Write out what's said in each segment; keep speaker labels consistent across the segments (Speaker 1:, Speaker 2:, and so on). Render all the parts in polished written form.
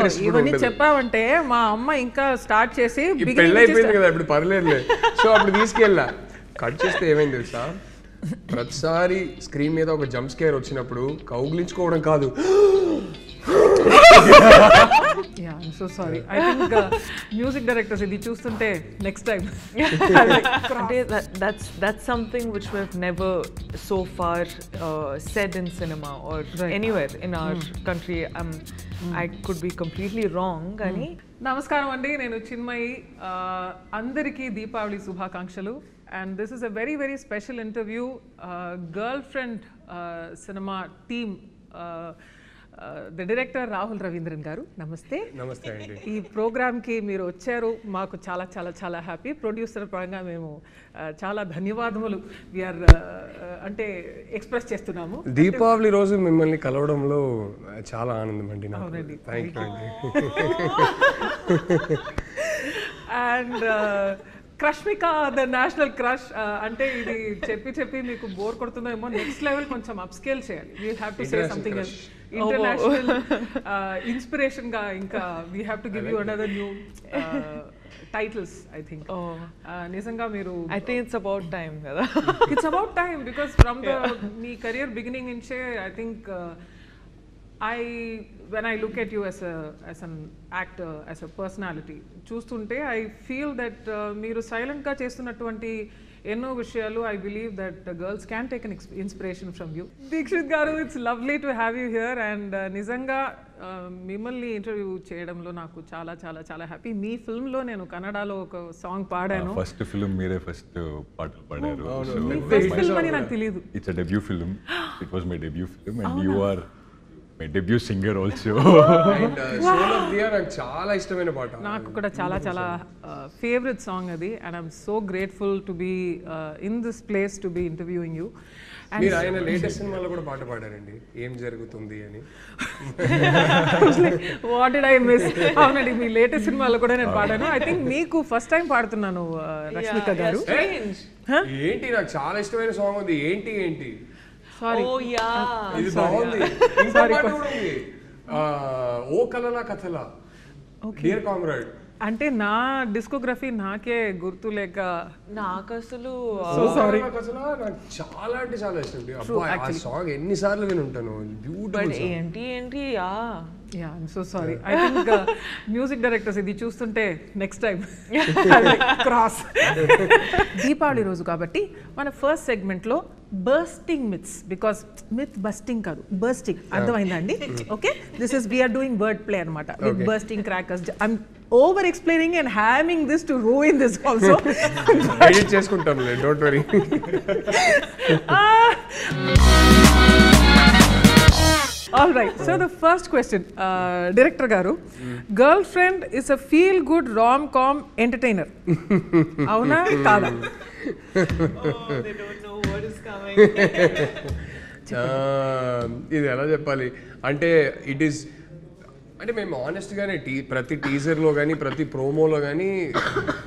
Speaker 1: Interest
Speaker 2: ఇవన్నీ చెప్పావంటే మా అమ్మ ఇంకా స్టార్ట్ చేసి
Speaker 1: పెళ్ళి అయిపోయింది కదా ఇప్పుడు పర్లేదులే. సో అప్పుడు తీసుకెళ్ళా. కట్ చేస్తే ఏమైంది తెలుసా, ప్రతిసారి స్క్రీన్ మీద ఒక జంప్ స్కేర్ వచ్చినప్పుడు కౌగిలించుకోవడం కాదు,
Speaker 2: Yeah, I'm so sorry. I think music directors ఇది చూస్తుంటే next time.
Speaker 3: That's something which we've never so far said in cinema or anywhere in our country. I could be completely wrong. Ani
Speaker 2: నమస్కారం అండి, నేను చిన్మయి. అందరికీ దీపావళి శుభాకాంక్షలు. And this is a very very special interview. Girlfriend cinema team. The director Rahul Ravindran గారు, నమస్తే.
Speaker 1: నమస్తే అండి.
Speaker 2: ఈ ప్రోగ్రామ్కి మీరు వచ్చారు, మాకు చాలా చాలా చాలా హ్యాపీ. ప్రొడ్యూసర్ పరంగా మేము చాలా ధన్యవాదములు వీఆర్ అంటే ఎక్స్ప్రెస్ చేస్తున్నాము.
Speaker 1: దీపావళి రోజు మిమ్మల్ని కలవడంలో చాలా ఆనందం అండి.
Speaker 2: అవునండి,
Speaker 1: థ్యాంక్ యూ అండి.
Speaker 2: And Rashmika the national crush అంటే ఇది చెప్పి చెప్పి మీకు బోర్ కొడుతుందేమో. నెక్స్ట్ లెవెల్ కొంచెం అప్ స్కేల్ చేయాలి. We have to say something else. International inspiration గా ఇంకా we have to give you another new titles. I think నిజంగా మీరు
Speaker 3: I think it's about time కదా.
Speaker 2: It's about time because from the మీ career beginning నుంచే I think when I look at you as an actor, as a personality, చూస్తుంటే I feel that మీరు సైలెంట్గా చేస్తున్నటువంటి ఎన్నో విషయాలు I believe that the girls can take an inspiration from you. Dixit గారు, it's lovely to have you here and నిజంగా మిమ్మల్ని interview చేయడంలో నాకు చాలా చాలా చాలా హ్యాపీ. మీ ఫిల్మ్లో నేను కన్నడలో ఒక సాంగ్ పాడాను.
Speaker 4: ఫస్ట్ ఫిల్మ్ మీరే ఫస్ట్ పాటలు పాడారు.
Speaker 2: ఫస్ట్ ఫిల్మ్ అని నాకు తెలియదు.
Speaker 4: It's a debut film. It was my debut film and you are my debut singer also.
Speaker 1: And soul of Diya నాకు చాలా ఇష్టమైన పాట.
Speaker 2: నాకు కూడా చాలా చాలా ఫేవరెట్ సాంగ్ అది. And I'm so grateful to be in this place to be interviewing you.
Speaker 1: మీరు ఆయన లేటెస్ట్ సినిమాలో కూడా పాట పాడారండి, ఏం జరుగుతుంది అని.
Speaker 2: What did I miss? అవునండి, మీ లేటెస్ట్ సినిమాలో కూడా నేను పాడాను. ఐ థింక్ మీకు ఫస్ట్ టైం పాడుతున్నాను రష్మిక గారు.
Speaker 1: ఏంటి, నాకు చాలా ఇష్టమైన సాంగ్ ఉంది. ఏంటి
Speaker 2: సారీ,
Speaker 1: ఇది బాగుంది. ఇంకో పాట కూడా ఉంది, ఓ కలలా కథలా, డియర్ కామ్రేడ్.
Speaker 2: అంటే నా డిస్కోగ్రఫీ నాకే గుర్తు లేక
Speaker 3: నాకు అసలు
Speaker 1: నాకు చాలా అంటే చాలా ఇష్టం. ఆ సాంగ్ ఎన్నిసార్లు వినుంటాను. బ్యూటిఫుల్.
Speaker 3: ఏంటి
Speaker 2: yeah, I'm so sorry. I think music directors ఇది చూస్తుంటే నెక్స్ట్ టైం క్రాస్. దీపావళి రోజు కాబట్టి మన ఫస్ట్ సెగ్మెంట్లో bursting myths, because myth busting కాదు, బర్స్టింగ్. అర్థమైందా అండి? Okay, this is we're doing word play అనమాట with bursting crackers. I'm over explaining and having this to ruin this also.
Speaker 1: Edit చేసుకుంటాంలే, don't worry.
Speaker 2: All right, so the first question, director garu, girlfriend is a feel good rom-com entertainer. Avuna kada?
Speaker 3: they don't know what is coming.
Speaker 1: ఇది ఎలా చెప్పాలి అంటే, it is అంటే మేము ఆనెస్ట్గానే ప్రతి టీజర్లో కానీ ప్రతి ప్రోమోలో కానీ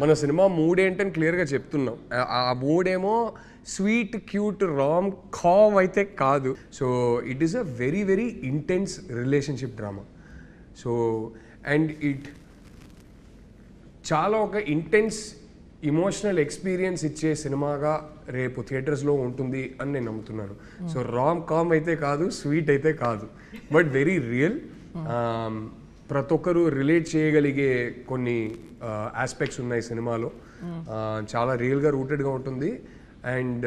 Speaker 1: మన సినిమా మూడ్ ఏంటని క్లియర్గా చెప్తున్నాం. ఆ మూడేమో స్వీట్ క్యూట్ రామ్ కామ్ అయితే కాదు. So it is a very very intense relationship drama. So and it చాలా ఒక ఇంటెన్స్ ఇమోషనల్ ఎక్స్పీరియన్స్ ఇచ్చే సినిమాగా రేపు థియేటర్స్లో ఉంటుంది అని నేను నమ్ముతున్నాను. సో రామ్ కామ్ అయితే కాదు, స్వీట్ అయితే కాదు, బట్ వెరీ రియల్. ప్రతి ఒక్కరు రిలేట్ చేయగలిగే కొన్ని ఆస్పెక్ట్స్ ఉన్నాయి సినిమాలో. చాలా రియల్గా రూటెడ్గా ఉంటుంది. అండ్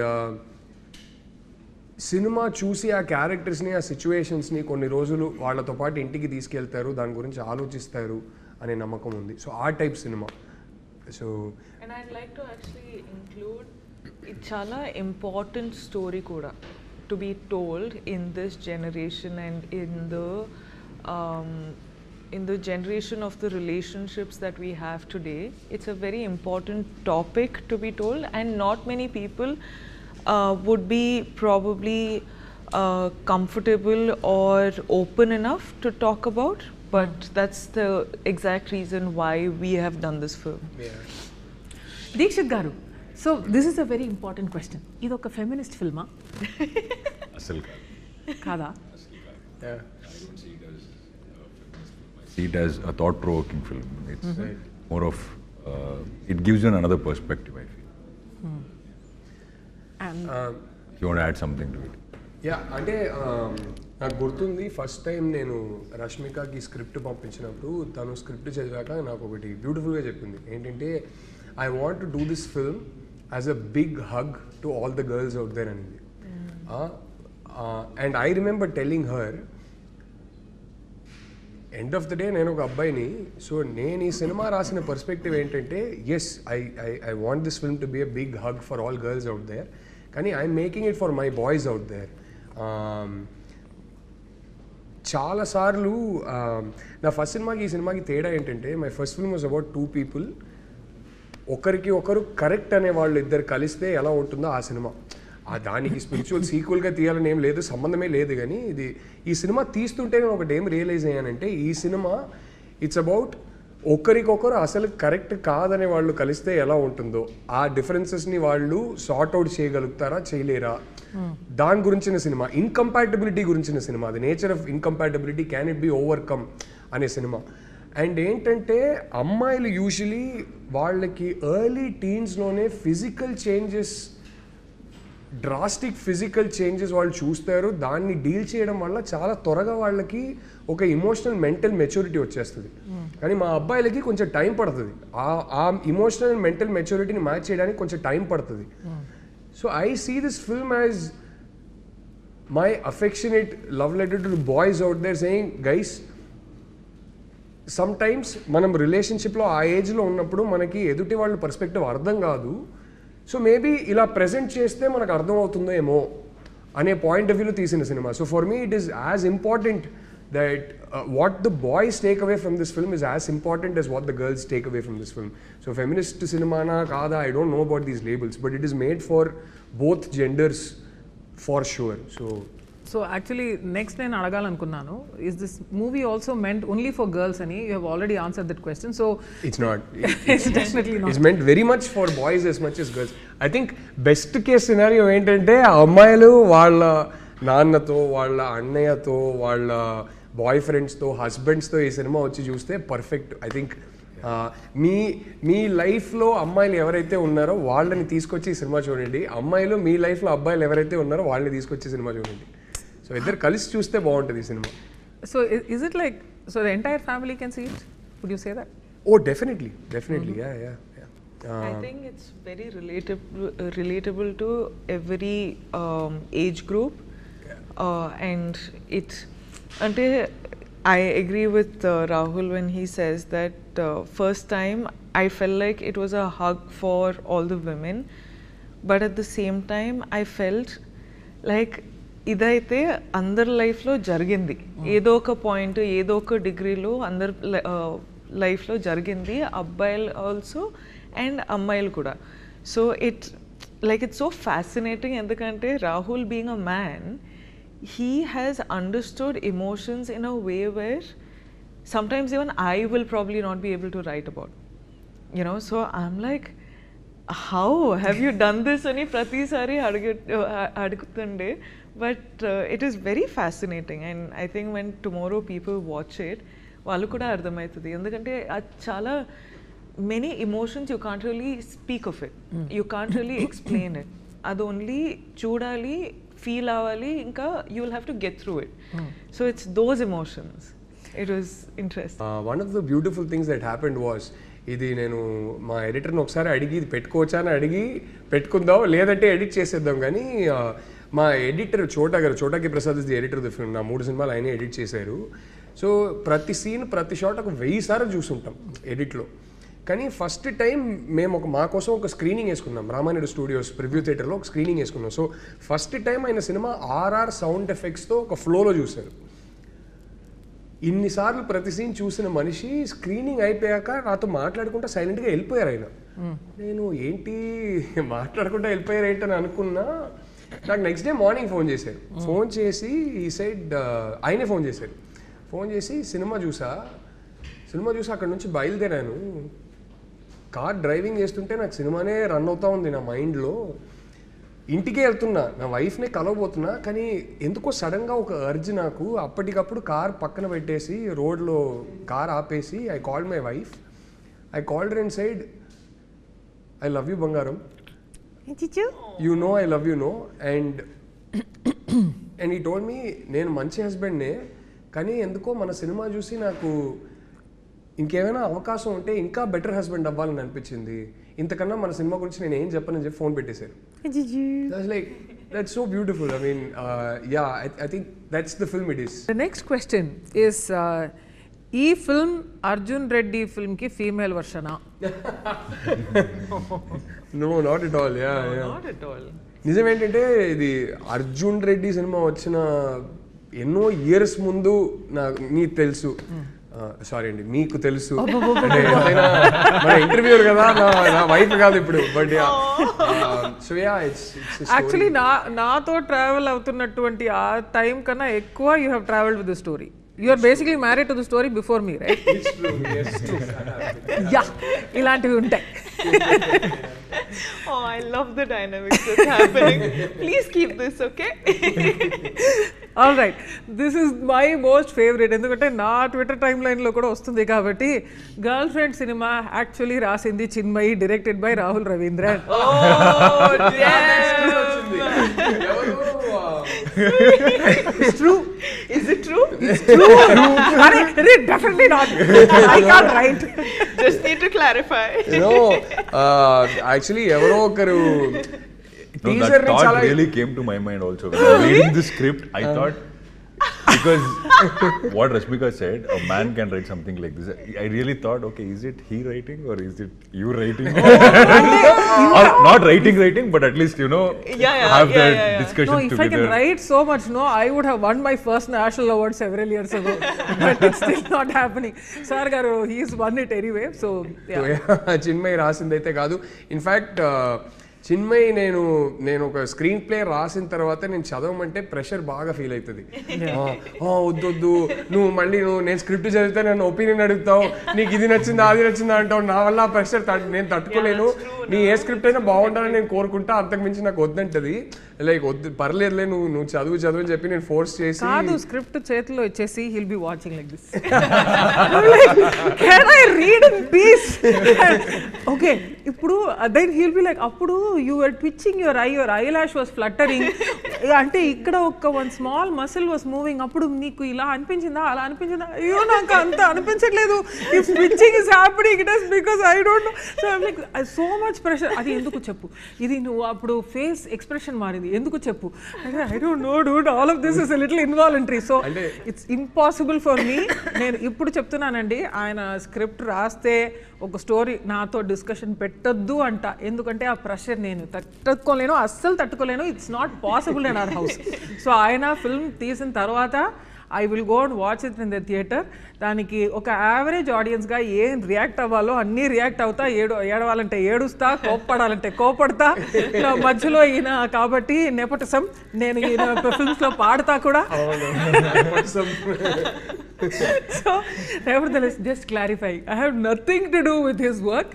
Speaker 1: సినిమా చూసి ఆ క్యారెక్టర్స్ని, ఆ సిచ్యువేషన్స్ని కొన్ని రోజులు వాళ్ళతో పాటు ఇంటికి తీసుకెళ్తారు, దాని గురించి ఆలోచిస్తారు అనే నమ్మకం ఉంది. సో ఆ type cinema. So
Speaker 3: and I'd like to actually include it's chala important story kuda to be told in this generation and in the generation of the relationships that we have today. It's a very important topic to be told, and not many people would be probably comfortable or open enough to talk about, but that's the exact reason why we have done this film.
Speaker 2: Dikshit గారు, so this is a very important question. ఇది ఒక feminist ఫిల్మా?
Speaker 4: అసలు
Speaker 2: కాదా?
Speaker 4: see it as a thought-provoking film. It's more of, it gives you another perspective, I feel.
Speaker 2: And
Speaker 4: If you want to add something to it.
Speaker 1: Yeah అంటే నాకు గుర్తుంది first time నేను రష్మికకి script పంపించినప్పుడు తను స్క్రిప్ట్ చదివాక నాకు ఒకటి బ్యూటిఫుల్గా చెప్పింది ఏంటంటే I want to do this film as a big hug to all the girls out there అనేది and I remember telling her end of the day నేను ఒక అబ్బాయిని సో నేను ఈ సినిమా రాసిన పర్స్పెక్టివ్ ఏంటంటే yes I want this film to be a big hug for all girls out there కానీ I'm making it for my boys out there చాలాసార్లు నా ఫస్ట్ సినిమాకి ఈ సినిమాకి తేడా ఏంటంటే my first film was about 2 people ఒకరికి ఒకరు కరెక్ట్ అనే వాళ్ళు ఇద్దరు కలిస్తే ఎలా ఉంటుందో ఆ సినిమా దానికి స్పిరిచువల్ సీక్వెల్గా తీయాలని ఏం లేదు సంబంధమే లేదు కానీ ఈ సినిమా తీస్తుంటే నేను ఒకటి ఏం రియలైజ్ అయ్యానంటే ఈ సినిమా ఇట్స్ అబౌట్ ఒకరికొకరు అసలు కరెక్ట్ కాదనే వాళ్ళు కలిస్తే ఎలా ఉంటుందో ఆ డిఫరెన్సెస్ని వాళ్ళు సార్ట్ అవుట్ చేయగలుగుతారా చేయలేరా దాని గురించిన సినిమా ఇన్కంపాటబిలిటీ గురించిన సినిమా the nature of incompatibility can it be overcome అనే సినిమా అండ్ ఏంటంటే అమ్మాయిలు యూజువలీ వాళ్ళకి ఎర్లీ టీన్స్లోనే physical changes drastic physical changes వాళ్ళు చూస్తారు దాన్ని డీల్ చేయడం వల్ల చాలా త్వరగా వాళ్ళకి ఒక ఇమోషనల్ మెంటల్ మెచ్యూరిటీ వచ్చేస్తుంది కానీ మా అబ్బాయిలకి కొంచెం టైం పడుతుంది ఆ ఇమోషనల్ మెంటల్ మెచ్యూరిటీని మ్యాచ్ చేయడానికి కొంచెం టైం పడుతుంది so I see this film as my affectionate love letter to boys out there saying guys sometimes మనం రిలేషన్షిప్లో ఆ ఏజ్లో ఉన్నప్పుడు మనకి ఎదుటి వాళ్ళ పర్స్పెక్టివ్ అర్థం కాదు సో మేబీ ఇలా ప్రెజెంట్ చేస్తే మనకు అర్థం అవుతుందో ఏమో అనే పాయింట్ ఆఫ్ వ్యూలో తీసిన cinema so for me it is as important that what the boys take away from this film is as important as what the girls take away from this film. So feminist cinema na kada, I don't know about these labels, but it is made for both genders for sure.
Speaker 2: So actually next నేను అడగాలనుకున్నాను is this movie also meant only for girls అని you have already answered that question so
Speaker 1: it's not
Speaker 2: it's definitely not
Speaker 1: it's meant very much for boys as much as girls. I think best case scenario ఏంటంటే అమ్మాయిలు వాళ్ళ నాన్నతో వాళ్ళ అన్నయ్యతో వాళ్ళ bye ఫ్రెండ్స్తో హస్బెండ్స్తో ఈ సినిమా వచ్చి చూస్తే పర్ఫెక్ట్ ఐ థింక్ మీ లైఫ్లో అమ్మాయిలు ఎవరైతే ఉన్నారో వాళ్ళని తీసుకొచ్చి ఈ సినిమా చూడండి అమ్మాయిలు మీ లైఫ్లో అబ్బాయిలు ఎవరైతే ఉన్నారో వాళ్ళని తీసుకొచ్చి సినిమా చూడండి సో ఇద్దరు కలిసి చూస్తే బాగుంటుంది ఈ cinema
Speaker 2: so is it like so the entire family can see it would you say that
Speaker 1: oh definitely yeah
Speaker 3: I think it's very relatable to every age group and it ante I agree with Rahul when he says that first time I felt like it was a hug for all the women but at the same time I felt like ఇదైతే అందరి లైఫ్లో జరిగింది ఏదో ఒక point ఏదో ఒక డిగ్రీలో అందరి లైఫ్లో జరిగింది అబ్బాయిలు ఆల్సో అండ్ అమ్మాయిలు కూడా సో ఇట్స్ సో ఫ్యాసినేటింగ్ ఎందుకంటే Rahul being a man he has understood emotions in a way where sometimes even I will probably not be able to write about, you know, so I'm like how have you done this ani prati sari adugutunde but it is very fascinating and I think when tomorrow people watch it vallu kuda ardhamaitadi endukante chaala many emotions you can't really speak of it you can't really explain it adu only chudali feel avali inka you will have to get through it so it's those emotions it was interesting
Speaker 1: one of the beautiful things that happened was ఇది నేను మా ఎడిటర్ని ఒకసారి అడిగి ఇది పెట్టుకోవచ్చా అని అడిగి పెట్టుకుందాం లేదంటే ఎడిట్ చేసేద్దాం కానీ మా editor Chota K Prasad is the editor of the film నా 3 సినిమాలు ఆయనే ఎడిట్ చేశారు సో ప్రతి సీన్ ప్రతి షాట్ ఒక 1000 సార్లు చూసుంటాం ఎడిట్లో కానీ ఫస్ట్ టైం మేము మా కోసం ఒక స్క్రీనింగ్ వేసుకున్నాం రామానాయుడు స్టూడియోస్ ప్రివ్యూ థియేటర్లో ఒక స్క్రీనింగ్ వేసుకున్నాం సో ఫస్ట్ టైం ఆయన సినిమా ఆర్ఆర్ సౌండ్ ఎఫెక్ట్స్తో ఒక ఫ్లోలో చూశారు ఇన్నిసార్లు ప్రతి సీన్ చూసిన మనిషి స్క్రీనింగ్ అయిపోయాక నాతో మాట్లాడుకుంటా సైలెంట్గా వెళ్ళిపోయారు ఆయన నేను ఏంటి మాట్లాడుకుంటా వెళ్ళిపోయారు ఏంటని అనుకున్నా నాకు నెక్స్ట్ డే మార్నింగ్ ఫోన్ చేశారు ఫోన్ చేసి ఈ సైడ్ ఆయనే ఫోన్ చేసి సినిమా చూసా అక్కడ నుంచి బయలుదేరాను కార్ డ్రైవింగ్ చేస్తుంటే నాకు సినిమానే రన్ అవుతూ ఉంది నా మైండ్లో ఇంటికే వెళ్తున్నా, నా వైఫ్ని కలవబోతున్నా, కానీ ఎందుకో సడన్గా ఒక అర్జ్ నాకు. అప్పటికప్పుడు కార్ పక్కన పెట్టేసి రోడ్లో కార్ ఆపేసి I called my wife. I called her and said, I love you బంగారం, you know I love you know. And he told me, నేను మంచి హస్బెండ్నే, కానీ ఎందుకో మన సినిమా చూసి నాకు ఇంకేమైనా అవకాశం ఉంటే ఇంకా బెటర్ హస్బెండ్ అవ్వాలని అనిపించింది. ఇంతకన్నా మన సినిమా గురించి నేను ఏం చెప్పనని చెప్పి ఫోన్ పెట్టేశారు. Like that's so beautiful. I mean yeah, I think that's the film it is.
Speaker 2: The next question is, ఈ ఫిల్మ్ అర్జున్ రెడ్డి ఫిల్మ్కి ఫీమేల్ వర్షనా?
Speaker 1: No, not at all. Yeah,
Speaker 3: Not at all.
Speaker 1: నిజం ఏంటంటే ఇది అర్జున్ రెడ్డి సినిమా వచ్చిన ఎన్నో ఇయర్స్ ముందు నీకు తెలుసు, సారీ అండి మీకు తెలుసు, అంటే ఎంతైనా మన ఇంటర్వ్యూర్ కదా, నా వైఫ్ కాదు ఇప్పుడు. But so yeah, it's
Speaker 2: actually నాతో ట్రావెల్ అవుతున్నటువంటి ఆ టైం కన్నా ఎక్కువ you have travelled with the story. You are basically married to the story before me, right? Yeah, ఇలాంటివి ఉంటాయి.
Speaker 3: Oh, I love the dynamics that's happening. Please keep this, okay?
Speaker 2: All right, this is my most favourite. ఎందుకంటే నా Twitter time లైన్లో కూడా వస్తుంది కాబట్టి. Girl friend cinema actually రాసింది Chinmayi, directed by Rahul Ravindran.
Speaker 3: Oh, damn.
Speaker 2: It's true.
Speaker 3: Is it true?
Speaker 2: It's true. Definitely not. I can't write.
Speaker 3: Just need to clarify.
Speaker 1: Actually ఎవరో ఒకరు
Speaker 4: No,
Speaker 1: teaser
Speaker 4: that thought really came to my mind also. When I was reading the script, I thought, because what Rashmika said, a man can write something like this. I really thought, okay, is it he writing or is it you writing? Or not writing, but at least, you know, have that discussion
Speaker 2: No, if
Speaker 4: together.
Speaker 2: I can write so much, no, I would have won my first national award several years ago. But it's still not happening. Sir garu, he's won it anyway. So yeah.
Speaker 1: Chinmayi రాసిందైతే కాదు. In fact Chinmayi నేను ఒక screen play రాసిన తర్వాత నేను చదవమంటే pressure బాగా feel అవుతుంది. వద్దొద్దు, నేను స్క్రిప్ట్ చదివితే నన్ను ఒపీనియన్ అడుగుతావు, నీకు ఇది నచ్చిందా అది నచ్చిందా అంటావు. నా వల్ల ఆ ప్రెషర్ నేను తట్టుకోలేను. నీ ఏ స్క్రిప్ట్ అయినా బాగుండాలని నేను కోరుకుంటా, అంతకుమించి నాకు వద్దంటది. లైక్ వద్దు, పర్లేదులే, నువ్వు చదువు అని చెప్పి నేను ఫోర్స్ చేసి,
Speaker 2: కాదు, స్క్రిప్ట్ చేతిలో ఇచ్చేసి he'll be watching like this. Can I read in peace? Okay, ఇప్పుడు then he'll be like, అప్పుడు you were twitching your eye, your eyelash was fluttering. అంటే ఇక్కడ one small muscle was moving. అప్పుడు నీకు ఇలా అనిపించిందా అలా అనిపించిందా? అయ్యో నాకు అంత అనిపించట్లేదు. If twitching is happening, it is because I don't know. So I'm like, so much pressure. అది ఎందుకు చెప్పు, ఇది నువ్వు అప్పుడు ఫేస్ ఎక్స్ప్రెషన్ మారింది ఎందుకు చెప్పు. I don't know dude, all of this is a little involuntary. So it's impossible for me. నేను ఇప్పుడు చెప్తున్నానండి, ఆయన స్క్రిప్ట్ రాస్తే ఒక స్టోరీ నాతో డిస్కషన్ పెట్టొద్దు అంట. ఎందుకంటే ఆ ప్రెషర్ నేను తట్టుకోలేను, అస్సలు తట్టుకోలేను. It's not possible in our house. So ఆయన ఫిల్మ్ తీసిన తర్వాత I will go and watch it in the theatre. దానికి ఒక యావరేజ్ ఆడియన్స్గా ఏం రియాక్ట్ అవ్వాలో అన్నీ రియాక్ట్ అవుతా, ఏడవాలంటే ఏడుస్తా, కోప్పడాలంటే కోపడతా. మధ్యలో ఈయన కాబట్టి నెపోటిజం, నేను ఈయన ఫిల్మ్స్లో పాడతా కూడా. So nevertheless, just clarify, I have nothing to do with his work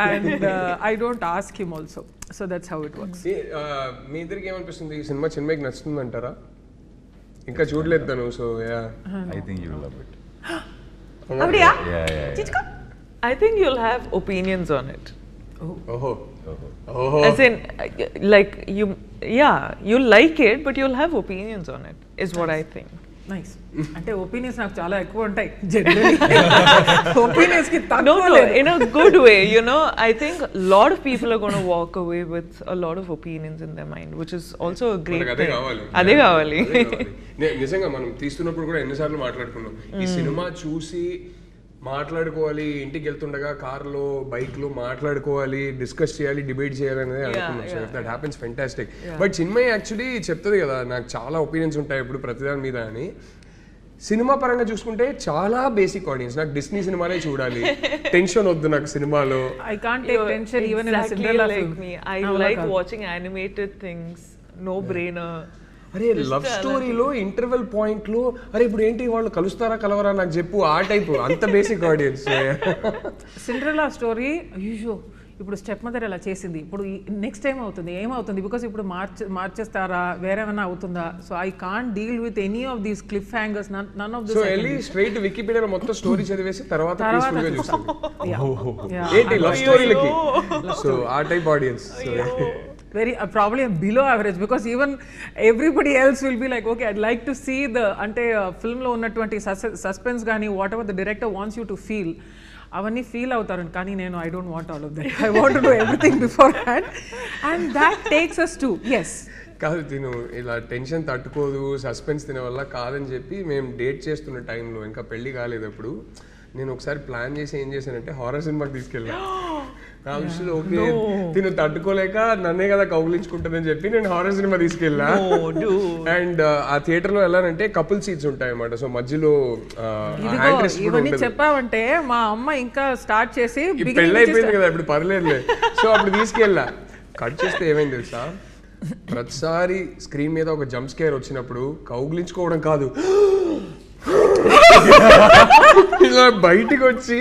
Speaker 2: and I don't ask him also. So that's how it works.
Speaker 1: మీ ఇద్దరికి ఏమనిపిస్తుంది, ఈ సినిమా చిన్మయికి నచ్చుతుంది అంటారా? ఇంకా చూడలేదు తను. So yeah,
Speaker 4: I think you will love it.
Speaker 2: Avriya?
Speaker 4: Yeah.
Speaker 3: I think you'll have opinions on it.
Speaker 1: ఓహో,
Speaker 3: As in, like you'll like it, but you'll have opinions on it, is what I think.
Speaker 2: Nice. అంటే opinions నాకు చాలా ఎక్కువ ఉంటాయి generally. Opinions కి
Speaker 3: No,
Speaker 2: తక్కువ లేదు.
Speaker 3: in a good way, you know. I think a lot of people are going to walk away with a lot of opinions in their mind, which is also a great
Speaker 1: అదే
Speaker 3: thing.
Speaker 1: కావాలి.
Speaker 3: అదే కావాలి.
Speaker 1: నిజంగా మనం తీస్తున్నప్పుడు కూడా ఎన్నిసార్లు మాట్లాడుకున్నాం, ఈ సినిమా చూసి మాట్లాడుకోవాలి, ఇంటికి వెళ్తుండగా కార్లో బైక్లో మాట్లాడుకోవాలి, డిస్కస్ చేయాలి, డిబేట్ చేయాలి అనేది అనుకున్నాం. So if that happens fantastic. But Chinmayi actually చెప్తుంది కదా, నాకు చాలా ఒపీనియన్స్ ఉంటాయి ఇప్పుడు ప్రతిదాని మీద అని. సినిమా పరంగా చూసుకుంటే చాలా బేసిక్ ఆడియన్స్. నాకు డిస్నీ సినిమాలే చూడాలి, టెన్షన్ వద్దు నాకు సినిమాలో.
Speaker 2: I can't take tension even in a
Speaker 3: Exactly
Speaker 2: Cinderella
Speaker 3: like
Speaker 2: film.
Speaker 3: me. I like watching animated things, no brainer.
Speaker 1: అరే లవ్ స్టోరీలో ఇంటర్వెల్ పాయింట్ లో అరే ఇప్పుడు ఏంటి వాళ్ళు కలుస్తారా కలవరా నాకు చెప్పు, ఆ టైప్, అంత బేసిక్ ఆడియన్స్.
Speaker 2: సిండ్రెల్లా స్టోరీ, అయ్యో ఇప్పుడు స్టెప్ మదర్ ఇలా చేసింది, ఇప్పుడు నెక్స్ట్ టైం అవుతుంది ఏమవుతుంది, బికాస్ ఇప్పుడు మార్చేస్తారా వేరేమైనా అవుతుందా. So I can't deal with any of these cliffhangers, none of this.
Speaker 1: So వెళ్ళి స్ట్రైట్ వికీపీడియాలో మొత్తం స్టోరీ చదివేసి తర్వాత peaceful గా చూస్తుంది. ఏంటి లవ్ స్టోరీలకి, సో ఆ type audience.
Speaker 2: Very probably below average, because even everybody else will be like, okay, I'd like to see the ante film lo unnatuvanti suspense gaani whatever the director wants you to feel, avanni feel avutaru. Kani nenu I don't want all of that. I want to do everything beforehand, and that takes us to yes.
Speaker 1: కాదు తిను ఇలా tension తట్టుకోదు, suspense తినే వల్ల కాదని చెప్పి మేము date చేస్తున్న టైంలో, ఇంకా పెళ్లి కాలేదప్పుడు, నేను ఒకసారి ప్లాన్ చేసి ఏం చేశానంటే హారర్ సినిమాకి తీసుకెళ్ళా. ఓకే తిను తట్టుకోలేక నన్నే కదా కౌగిలించుకుంటుందని చెప్పి నేను హారర్ సినిమా తీసుకెళ్ళా. అండ్ ఆ థియేటర్ లో వెళ్ళానంటే కపుల్ సీట్స్ ఉంటాయి అన్నమాట. సో మధ్యలో
Speaker 2: ఇవన్నీ చెప్పావంటే మా అమ్మ ఇంకా స్టార్ట్ చేసి
Speaker 1: పెళ్ళి అయిపోయింది కదా ఇప్పుడు పర్లేదులే. సో అప్పుడు తీసుకెళ్ళా. కట్ చేస్తే ఏమైంది తెలుసా, ప్రతిసారి స్క్రీన్ మీద ఒక జంప్ స్కేర్ వచ్చినప్పుడు కౌగిలించుకోవడం కాదు, ఇలా బయటికి వచ్చి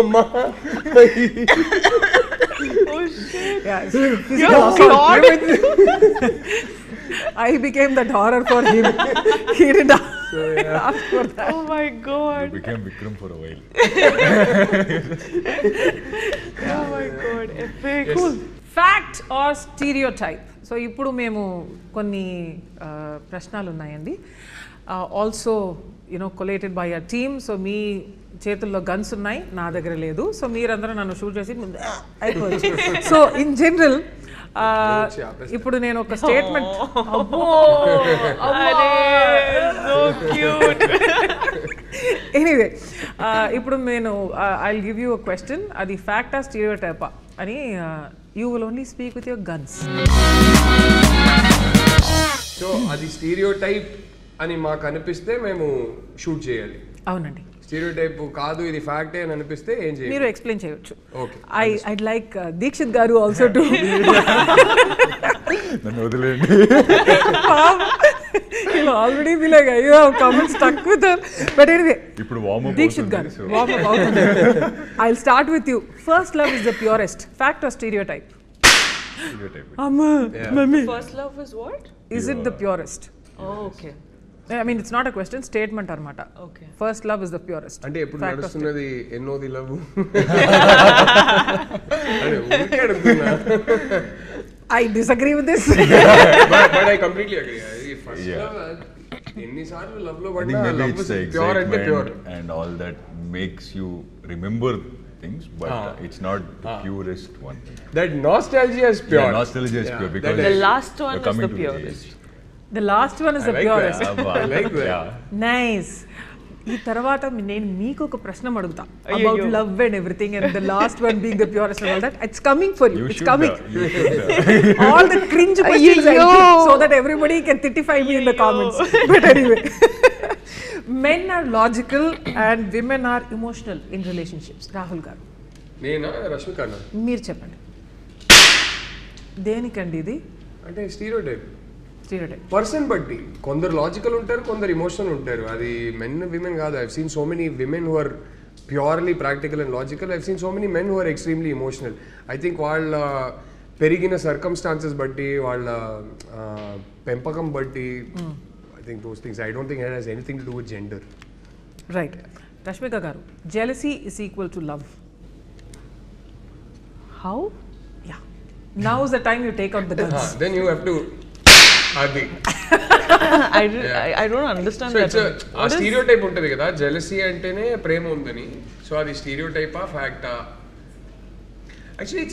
Speaker 1: అమ్మా
Speaker 2: I became that horror for him. He did ask for that.
Speaker 3: Oh my God.
Speaker 4: You became Vikram for a while.
Speaker 3: Oh my God. Epic.
Speaker 1: Yes.
Speaker 3: Cool.
Speaker 2: Fact or stereotype? So ఇప్పుడు మేము కొన్ని ప్రశ్నలు ఉన్నాయండి. Also collated by a team. So మీ చేతుల్లో guns ఉన్నాయి, నా దగ్గర లేదు. సో మీరందరూ నన్ను షూట్ చేసి అయిపోవచ్చు. సో ఇన్ జనరల్ ఇప్పుడు నేను ఒక స్టేట్మెంట్, ఎనీవే ఇప్పుడు నేను I will give you a question, అది ఫ్యాక్టా స్టీరియోటైపా అని. You will only speak with your guns.
Speaker 1: So అది స్టీరియోటైప్ అని మాకు అనిపిస్తే మేము షూట్ చేయాలి.
Speaker 2: అవునండి.
Speaker 1: స్టీరియోటైప్ కాదు ఇది ఫ్యాక్టే అని అనిపిస్తే ఏం చేయాలి?
Speaker 2: మీరు ఎక్స్ప్లెయిన్ చేయొచ్చు.
Speaker 1: ఓకే.
Speaker 2: I'd like దీక్షిత్ గారు ఆల్సో టు.
Speaker 4: నన్ను వదిలేండి.
Speaker 2: He'll already be like, I have come and stuck with her. But anyway,
Speaker 4: ఇప్పుడు వార్మ్ అప్
Speaker 2: దీక్షిత్ గారు warm up అవుతుంది. I'll start with you. First love is the purest. Fact or stereotype? Amma, mummy.
Speaker 3: First love is what?
Speaker 2: Is it the purest?
Speaker 3: Oh, okay.
Speaker 2: I mean, it's not a question, statement armata.
Speaker 3: Okay.
Speaker 2: First love is the purest.
Speaker 1: అంటే ఎప్పుడు నడుస్తున్నది ఎన్నోది love అంటే ఊరికే అడుగుతున్నా.
Speaker 2: I disagree with this.
Speaker 1: But I completely agree. First love ఎన్నిసార్లు love లో పడినా love is pure అంటే pure
Speaker 4: and all that makes you remember things, but it's not the purest one.
Speaker 1: That nostalgia is pure.
Speaker 4: Yeah, nostalgia is pure because
Speaker 3: The last one
Speaker 4: you're
Speaker 3: is
Speaker 4: coming
Speaker 3: the
Speaker 4: to
Speaker 3: purest.
Speaker 4: age.
Speaker 2: The last one is the purest.
Speaker 1: I like that.
Speaker 4: Yeah.
Speaker 2: Nice. ఈ తర్వాత నేను మీకు ఒక ప్రశ్న అడుగుతా about love and everything, and the last one being the purest and all that. It's coming for you. It's coming.
Speaker 4: You should.
Speaker 2: All the cringe questions I keep so that everybody can titify me in the comments. But anyway, men are logical and women are emotional in relationships. Rahul గారు,
Speaker 1: నేనా రష్మిక అన్న
Speaker 2: మీరు చెప్పండి దేనికండి ఇది?
Speaker 1: అంటే stereotype
Speaker 2: stereotype
Speaker 1: person బట్టి కొందరు లాజికల్ ఉంటారు, కొందరు ఎమోషనల్ ఉంటారు. అది మెన్ విమెన్ కాదు. I've seen so many women who are purely practical and logical. I've seen so many men who are extremely emotional. I think వాళ్ళ పెరిగిన సర్కమ్స్టాన్సెస్ బట్టి, వాళ్ళ పెంపకం బట్టి, I think those things. I don't think it has anything to do with gender.
Speaker 2: Right. Rashmika garu, jealousy is equal to love.
Speaker 3: How?
Speaker 2: Yeah. Now is the time you take out the guns.
Speaker 1: Then you have to అది
Speaker 3: I don't understand
Speaker 1: so
Speaker 3: that.
Speaker 1: It's ఆ stereotype ఉంటుంది కదా, jealousy అంటేనే ప్రేమ ఉందని. So అది స్టీరియోటైపా ఫ్యాక్టా? Actually,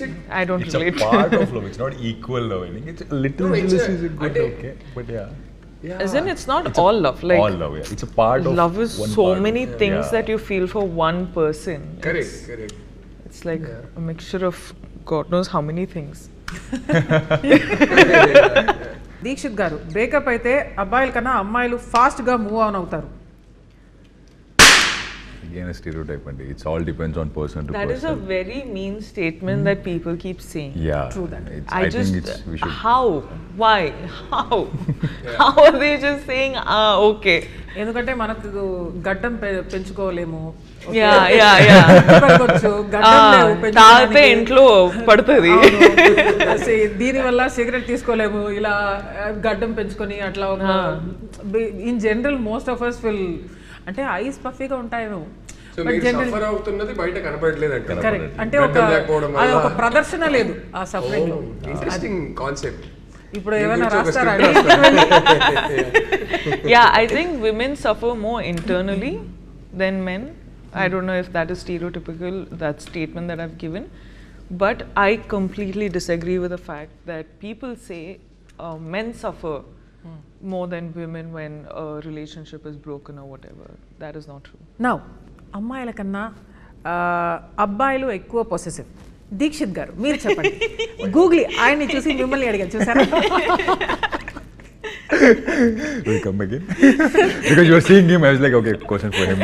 Speaker 3: I don't
Speaker 4: It's
Speaker 3: relate.
Speaker 4: a part of love. It's not equal love. I think it's a little
Speaker 1: No, it's
Speaker 4: jealousy
Speaker 1: a-
Speaker 4: is good,
Speaker 1: I-
Speaker 4: okay, but yeah,
Speaker 3: Isn't it's not all love? Like
Speaker 4: all love. Yeah, it's a part of
Speaker 3: love is
Speaker 4: one
Speaker 3: so
Speaker 4: part
Speaker 3: many
Speaker 4: of,
Speaker 3: things
Speaker 4: yeah.
Speaker 3: that you feel for one person.
Speaker 1: correct.
Speaker 3: It's like a mixture of God knows how many things.
Speaker 2: Dixit గారు, breakup అయితే అబ్బాయిల కన్నా అమ్మాయిలు fast గా move on అవుతారు.
Speaker 4: again a stereotype and it all depends on person to
Speaker 3: That
Speaker 4: person.
Speaker 3: is a very mean statement that people keep saying.
Speaker 4: Yeah.
Speaker 2: True that.
Speaker 4: I think it's we should.
Speaker 3: How? Why? How? How are they just saying, okay?
Speaker 2: ఎందుకంటే మనకు గడ్డం పెంచుకోలేము
Speaker 3: పెరగొచ్చు తాగితే ఇంట్లో పడుతుంది
Speaker 2: దీని వల్ల cigarette తీసుకోలేము ఇలా గడ్డం పెంచుకొని అట్లా ఒక in general most of us will అంటే ఐస్ పఫీగా ఉంటాయేమో కరెక్ట్ అంటే ఒక ప్రదర్శన లేదు ఆ సఫరింగ్ లో ఇప్పుడు ఏమైనా రాస్తారా
Speaker 3: I think women suffer more internally than men. I don't know if that is stereotypical, that statement that I've given, but I completely disagree with the fact that people say men suffer more than women when a relationship is broken or whatever. That is not true.
Speaker 2: Now, అమ్మాయిల కన్నా అబ్బాయిలు ఎక్కువ possessive. Dixit గారు మీరు చెప్పండి. Google ఆయన్ని చూసి మిమ్మల్ని అడిగాను చూసారా?
Speaker 4: Will come again? Because you were seeing him, I was like, okay, question for him.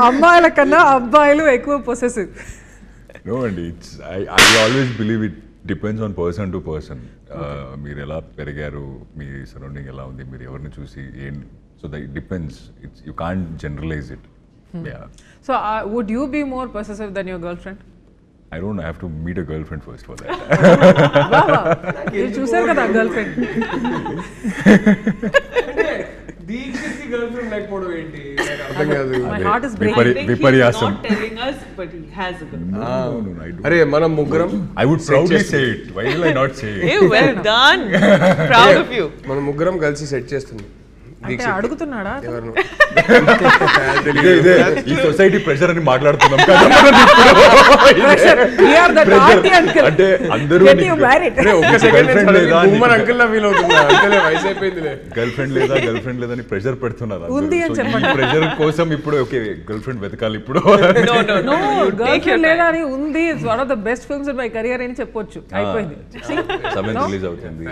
Speaker 2: అమ్మాయిల కన్నా అబ్బాయిలు ఎక్కువ possessive.
Speaker 4: No, and I always believe it depends on person to person. మీరు ఎలా పెరిగారు, మీ సరౌండింగ్ ఎలా ఉంది, మీరు ఎవరిని చూసి so that it depends. You can't generalize it. Yeah.
Speaker 2: So would you be more possessive than your girlfriend?
Speaker 4: I don't know. I have to meet a girlfriend first for that.
Speaker 2: You చూసారు కదా girlfriend.
Speaker 1: Dixit girlfriend లేకపోవడం ఏంటి అర్థం కాదు.
Speaker 2: My heart is breaking.
Speaker 4: విపర్యాసం.
Speaker 3: He's not telling us, but he has a girlfriend.
Speaker 4: No, I don't.
Speaker 1: అరే మనం ముగ్గురం
Speaker 4: I would proudly say it. Why will I not say it?
Speaker 3: Hey, well done. Proud of you.
Speaker 1: మనం ముగ్గురం కలిసి set చేస్తున్నాం.
Speaker 2: అంటే అడుగుతున్నాడా?
Speaker 1: ఎవరు
Speaker 4: ఇదే ఈ సొసైటీ ప్రెషర్ అని మాట్లాడుతున్నాం కదా. అంటే అందరూ
Speaker 1: ఒక్క సెకండ్ అంకుల్ లా ఫీల్ అవుతున్నా. అంతేలే వయసు అయిపోయిందిలే.
Speaker 4: గర్ల్ ఫ్రెండ్ లేదని ప్రెషర్ పెడుతున్నారు.
Speaker 2: ఉంది అని చెప్పండి.
Speaker 4: ప్రెషర్ కోసం ఇప్పుడు ఓకే గర్ల్ ఫ్రెండ్ వెతకాలి ఇప్పుడు.
Speaker 3: No.
Speaker 2: గర్ల్ ఫ్రెండ్ లేదా అని ఉంది. It's one of the best films in my career అని చెప్పొచ్చు. అయిపోయింది.
Speaker 4: సమయం రిలీజ్ అవుతుంది.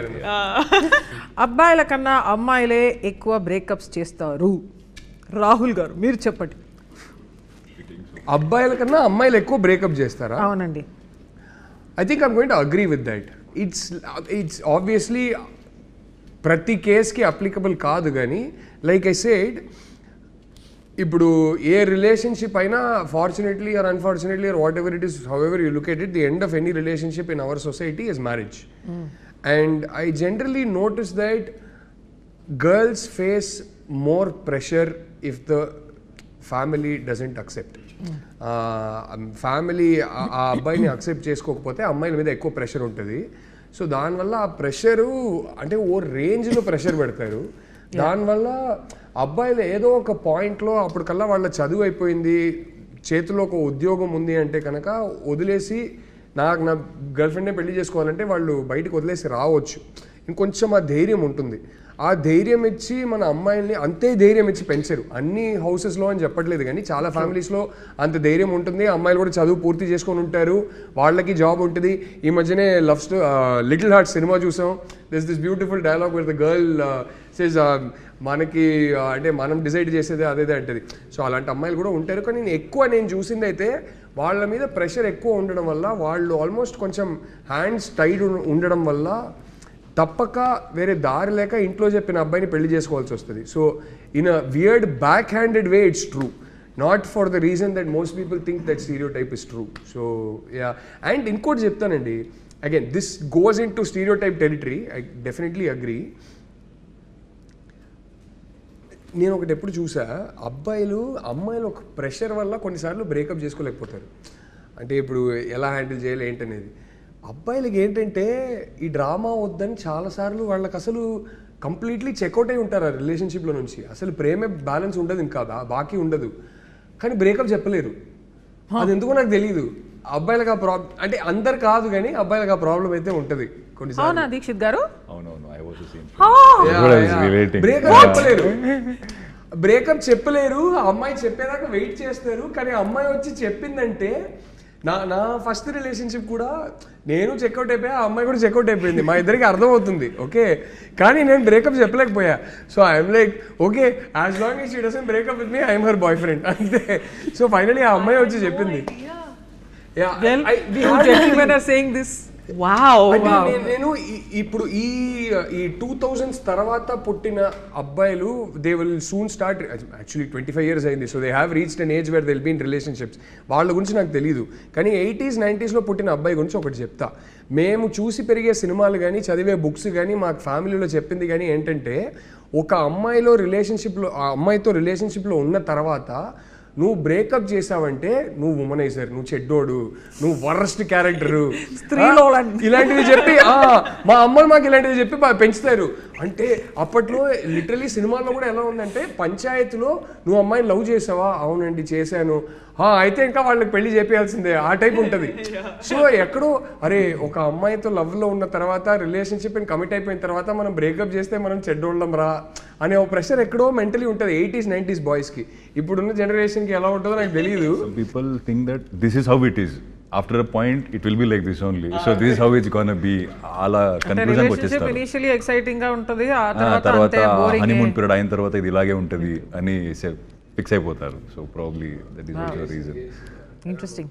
Speaker 2: అబ్బాయిల కన్నా అమ్మాయిలే ఎక్కువ బ్రేకప్స్ చేస్తారు. రాహుల్ గారు మీరు చెప్పండి.
Speaker 1: అబ్బాయిల కన్నా అమ్మాయిలు ఎక్కువ బ్రేకప్ చేస్తారా?
Speaker 2: అవునండి.
Speaker 1: I think I'm going to agree with that. It's obviously ప్రతి కేస్కి అప్లికబుల్ కాదు, కానీ లైక్ ఐ సెడ్ ఇప్పుడు ఏ రిలేషన్షిప్ అయినా fortunately are unfortunately are what ever it is, how ever you look at it, the end of any relationship in our society is marriage. And I generally notice that girls face more pressure if the family doesn't accept. Family ఆ అబ్బాయిని accept చేసుకోకపోతే అమ్మాయిల మీద ఎక్కువ pressure ఉంటుంది. So దానివల్ల ఆ pressure అంటే ఓ రేంజ్లో ప్రెషర్ పెడతారు. దానివల్ల అబ్బాయిలు ఏదో ఒక పాయింట్లో అప్పటికల్లా వాళ్ళ చదువు అయిపోయింది, చేతిలో ఒక ఉద్యోగం ఉంది అంటే కనుక వదిలేసి నా గర్ల్ ఫ్రెండ్నే పెళ్లి చేసుకోవాలంటే వాళ్ళు బయటకు వదిలేసి రావచ్చు. ఇంకొంచెం ఆ ధైర్యం ఉంటుంది. ఆ ధైర్యం ఇచ్చి మన అమ్మాయిల్ని అంతే ధైర్యం ఇచ్చి పెంచరు. అన్ని హౌసెస్లో అని చెప్పట్లేదు, కానీ చాలా ఫ్యామిలీస్లో అంత ధైర్యం ఉంటుంది. అమ్మాయిలు కూడా చదువు పూర్తి చేసుకొని ఉంటారు, వాళ్ళకి జాబ్ ఉంటుంది. ఈ మధ్యనే లిటిల్ హార్ట్ సినిమా చూసాం. This beautiful dialogue with the girl says మనకి అంటే మనం డిసైడ్ చేసేది అదేదే అంటది. సో అలాంటి అమ్మాయిలు కూడా ఉంటారు. కానీ నేను చూసింది అయితే వాళ్ళ మీద ప్రెషర్ ఎక్కువ ఉండడం వల్ల, వాళ్ళు ఆల్మోస్ట్ కొంచెం హ్యాండ్స్ టైడ్ ఉండడం వల్ల తప్పక వేరే దారి లేక ఇంట్లో చెప్పిన అబ్బాయిని పెళ్లి చేసుకోవాల్సి వస్తుంది. So in a weird back handed way it's true, not for the reason that most people think that stereotype is true. So yeah, and ఇంకోటి చెప్తానండి, again this goes in to stereotype territory. I definitely agree. నేను ఒకటి ఎప్పుడు చూసా, అమ్మాయిలు ఒక pressure వల్ల కొన్నిసార్లు బ్రేకప్ చేసుకోలేకపోతారు. అంటే ఇప్పుడు ఎలా హ్యాండిల్ చేయాలి ఏంటనేది. అబ్బాయిలకి ఏంటంటే ఈ డ్రామా వద్దని చాలాసార్లు వాళ్ళకి అసలు కంప్లీట్లీ చెక్అవుట్ అయి ఉంటారు ఆ రిలేషన్షిప్లో నుంచి. అసలు ప్రేమే బ్యాలెన్స్ ఉండదు, ఇంకా బాకీ ఉండదు, కానీ బ్రేకప్ చెప్పలేరు. అది ఎందుకో నాకు తెలియదు. అబ్బాయిలకు ఆ ప్రాబ్లం అంటే అందరు కాదు, కానీ అబ్బాయిలకు ఆ ప్రాబ్లం అయితే ఉంటుంది కొన్నిసార్లు.
Speaker 2: దీక్షిత్ గారు
Speaker 1: బ్రేకప్ చెప్పలేరు. అమ్మాయి చెప్పేదాకా వెయిట్ చేస్తారు, కానీ అమ్మాయి వచ్చి చెప్పిందంటే నా ఫస్ట్ రిలేషన్షిప్ కూడా నేను చెక్అవుట్ అయిపోయా, ఆ అమ్మాయి కూడా చెక్అవుట్ అయిపోయింది, మా ఇద్దరికి అర్థమవుతుంది ఓకే. కానీ నేను బ్రేకప్ చెప్పలేకపోయా. So I'm like okay, as long as she doesn't break up with me I'm her boyfriend అంతే. సో ఫైనలీ ఆ అమ్మాయి వచ్చి చెప్పింది.
Speaker 2: Well, two gentlemen are saying this.
Speaker 3: Wow.
Speaker 1: అంటే నేను ఇప్పుడు ఈ 2000s తర్వాత పుట్టిన అబ్బాయిలు they will soon start, actually 25 years అయింది. So they have reached an age where they will be in relationships. వాళ్ళ గురించి నాకు తెలియదు, కానీ 80s 90sలో పుట్టిన అబ్బాయి గురించి ఒకటి చెప్తా. మేము చూసి పెరిగే సినిమాలు కానీ చదివే బుక్స్ కానీ మాకు ఫ్యామిలీలో చెప్పింది కానీ ఏంటంటే, ఒక అమ్మాయితో రిలేషన్షిప్లో ఉన్న తర్వాత నువ్వు బ్రేకప్ చేసావంటే నువ్వు ఉమనైజర్, నువ్వు చెడ్డోడు, నువ్వు వరస్ట్ క్యారెక్టరు, ఇలాంటివి చెప్పి మా అమ్మలు మాకు ఇలాంటివి చెప్పి పెంచుతారు. అంటే అప్పట్లో లిటరలీ సినిమాల్లో కూడా ఎలా ఉందంటే, పంచాయతీలో నువ్వు అమ్మాయిని లవ్ చేసావా, అవునండి చేశాను, అయితే ఇంకా వాళ్ళకి పెళ్లి చేయాల్సిందే, ఆ టైప్ ఉంటుంది. సో ఎక్కడో అరే ఒక అమ్మాయితో లవ్లో ఉన్న తర్వాత రిలేషన్షిప్ కమిట్ అయిపోయిన తర్వాత మనం బ్రేకప్ చేస్తే మనం చెడ్డోళ్ళం రా అనే ఒక ప్రెషర్ ఎక్కడో మెంటలీ ఉంటుంది 80s 90s బాయ్స్కి. ఇప్పుడున్న జనరేషన్కి ఎలా ఉంటుందో నాకు తెలియదు.
Speaker 4: People think that this is how it is, after a point it will be like this only, so this is how it's gonna B, అలా కన్క్లూజన్కి వచ్చేస్తారు.
Speaker 2: ఇనిషియల్లీ ఎక్సైటింగ్ గా ఉంటుంది, ఆ
Speaker 4: తర్వాత హనీమూన్ పీరియడ్ అయిన తర్వాత ఇది ఇలాగే ఉంటుంది అని ఫిక్స్ అయిపోతారు. So probably that is also reason.
Speaker 2: Interesting.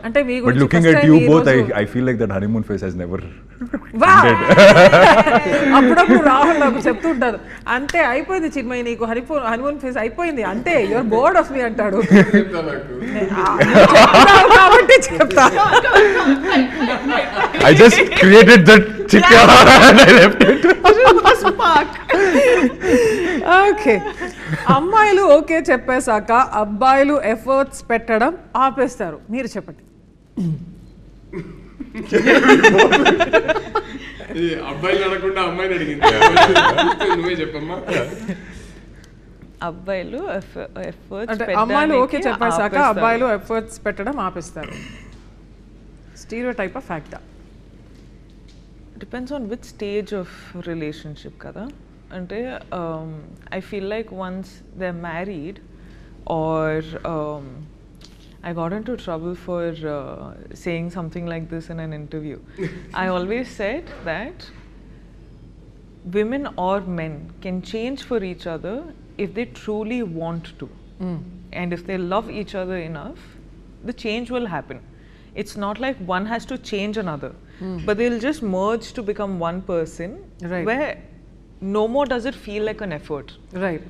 Speaker 2: అంటే మీ
Speaker 4: But looking at you both, I feel like that honeymoon phase has never ended.
Speaker 2: అప్పుడప్పుడు రాహుల్ నాకు చెప్తుంటారు, అంటే అయిపోయింది చిన్మయి నీకు హనీమూన్ ఫేజ్ అయిపోయింది, అంటే యువర్ బోర్డ్ ఆఫ్ మీ అంటాడు. కాబట్టి చెప్తా.
Speaker 4: I just created that chicken and I left it.
Speaker 2: Okay, అమ్మాయిలు ఓకే చెప్పేశాక అబ్బాయిలు ఎఫర్ట్స్ పెట్టడం ఆపేస్తారు. మీరు చెప్పండి.
Speaker 1: అబ్బాయిలు అడగకుండా అమ్మాయిని అడిగింది, నువ్వే చెప్పమ్మా.
Speaker 3: అబ్బాయిలు
Speaker 2: అంటే అమ్మాయిలు ఓకే చెప్పేశాక అబ్బాయిలు ఎఫర్ట్స్ పెట్టడం ఆపేస్తారు. స్టీరియోటైప్ ఆఫ్ ఫ్యాక్టా?
Speaker 3: Depends on which stage of relationship kada. Ante I feel like once they're married, or I got into trouble for saying something like this in an interview. I always said that women or men can change for each other if they truly want to. And if they love each other enough, the change will happen. It's not like one has to change another, but they'll just merge to become one person,
Speaker 2: right,
Speaker 3: where no more does it feel like an effort.
Speaker 2: Right.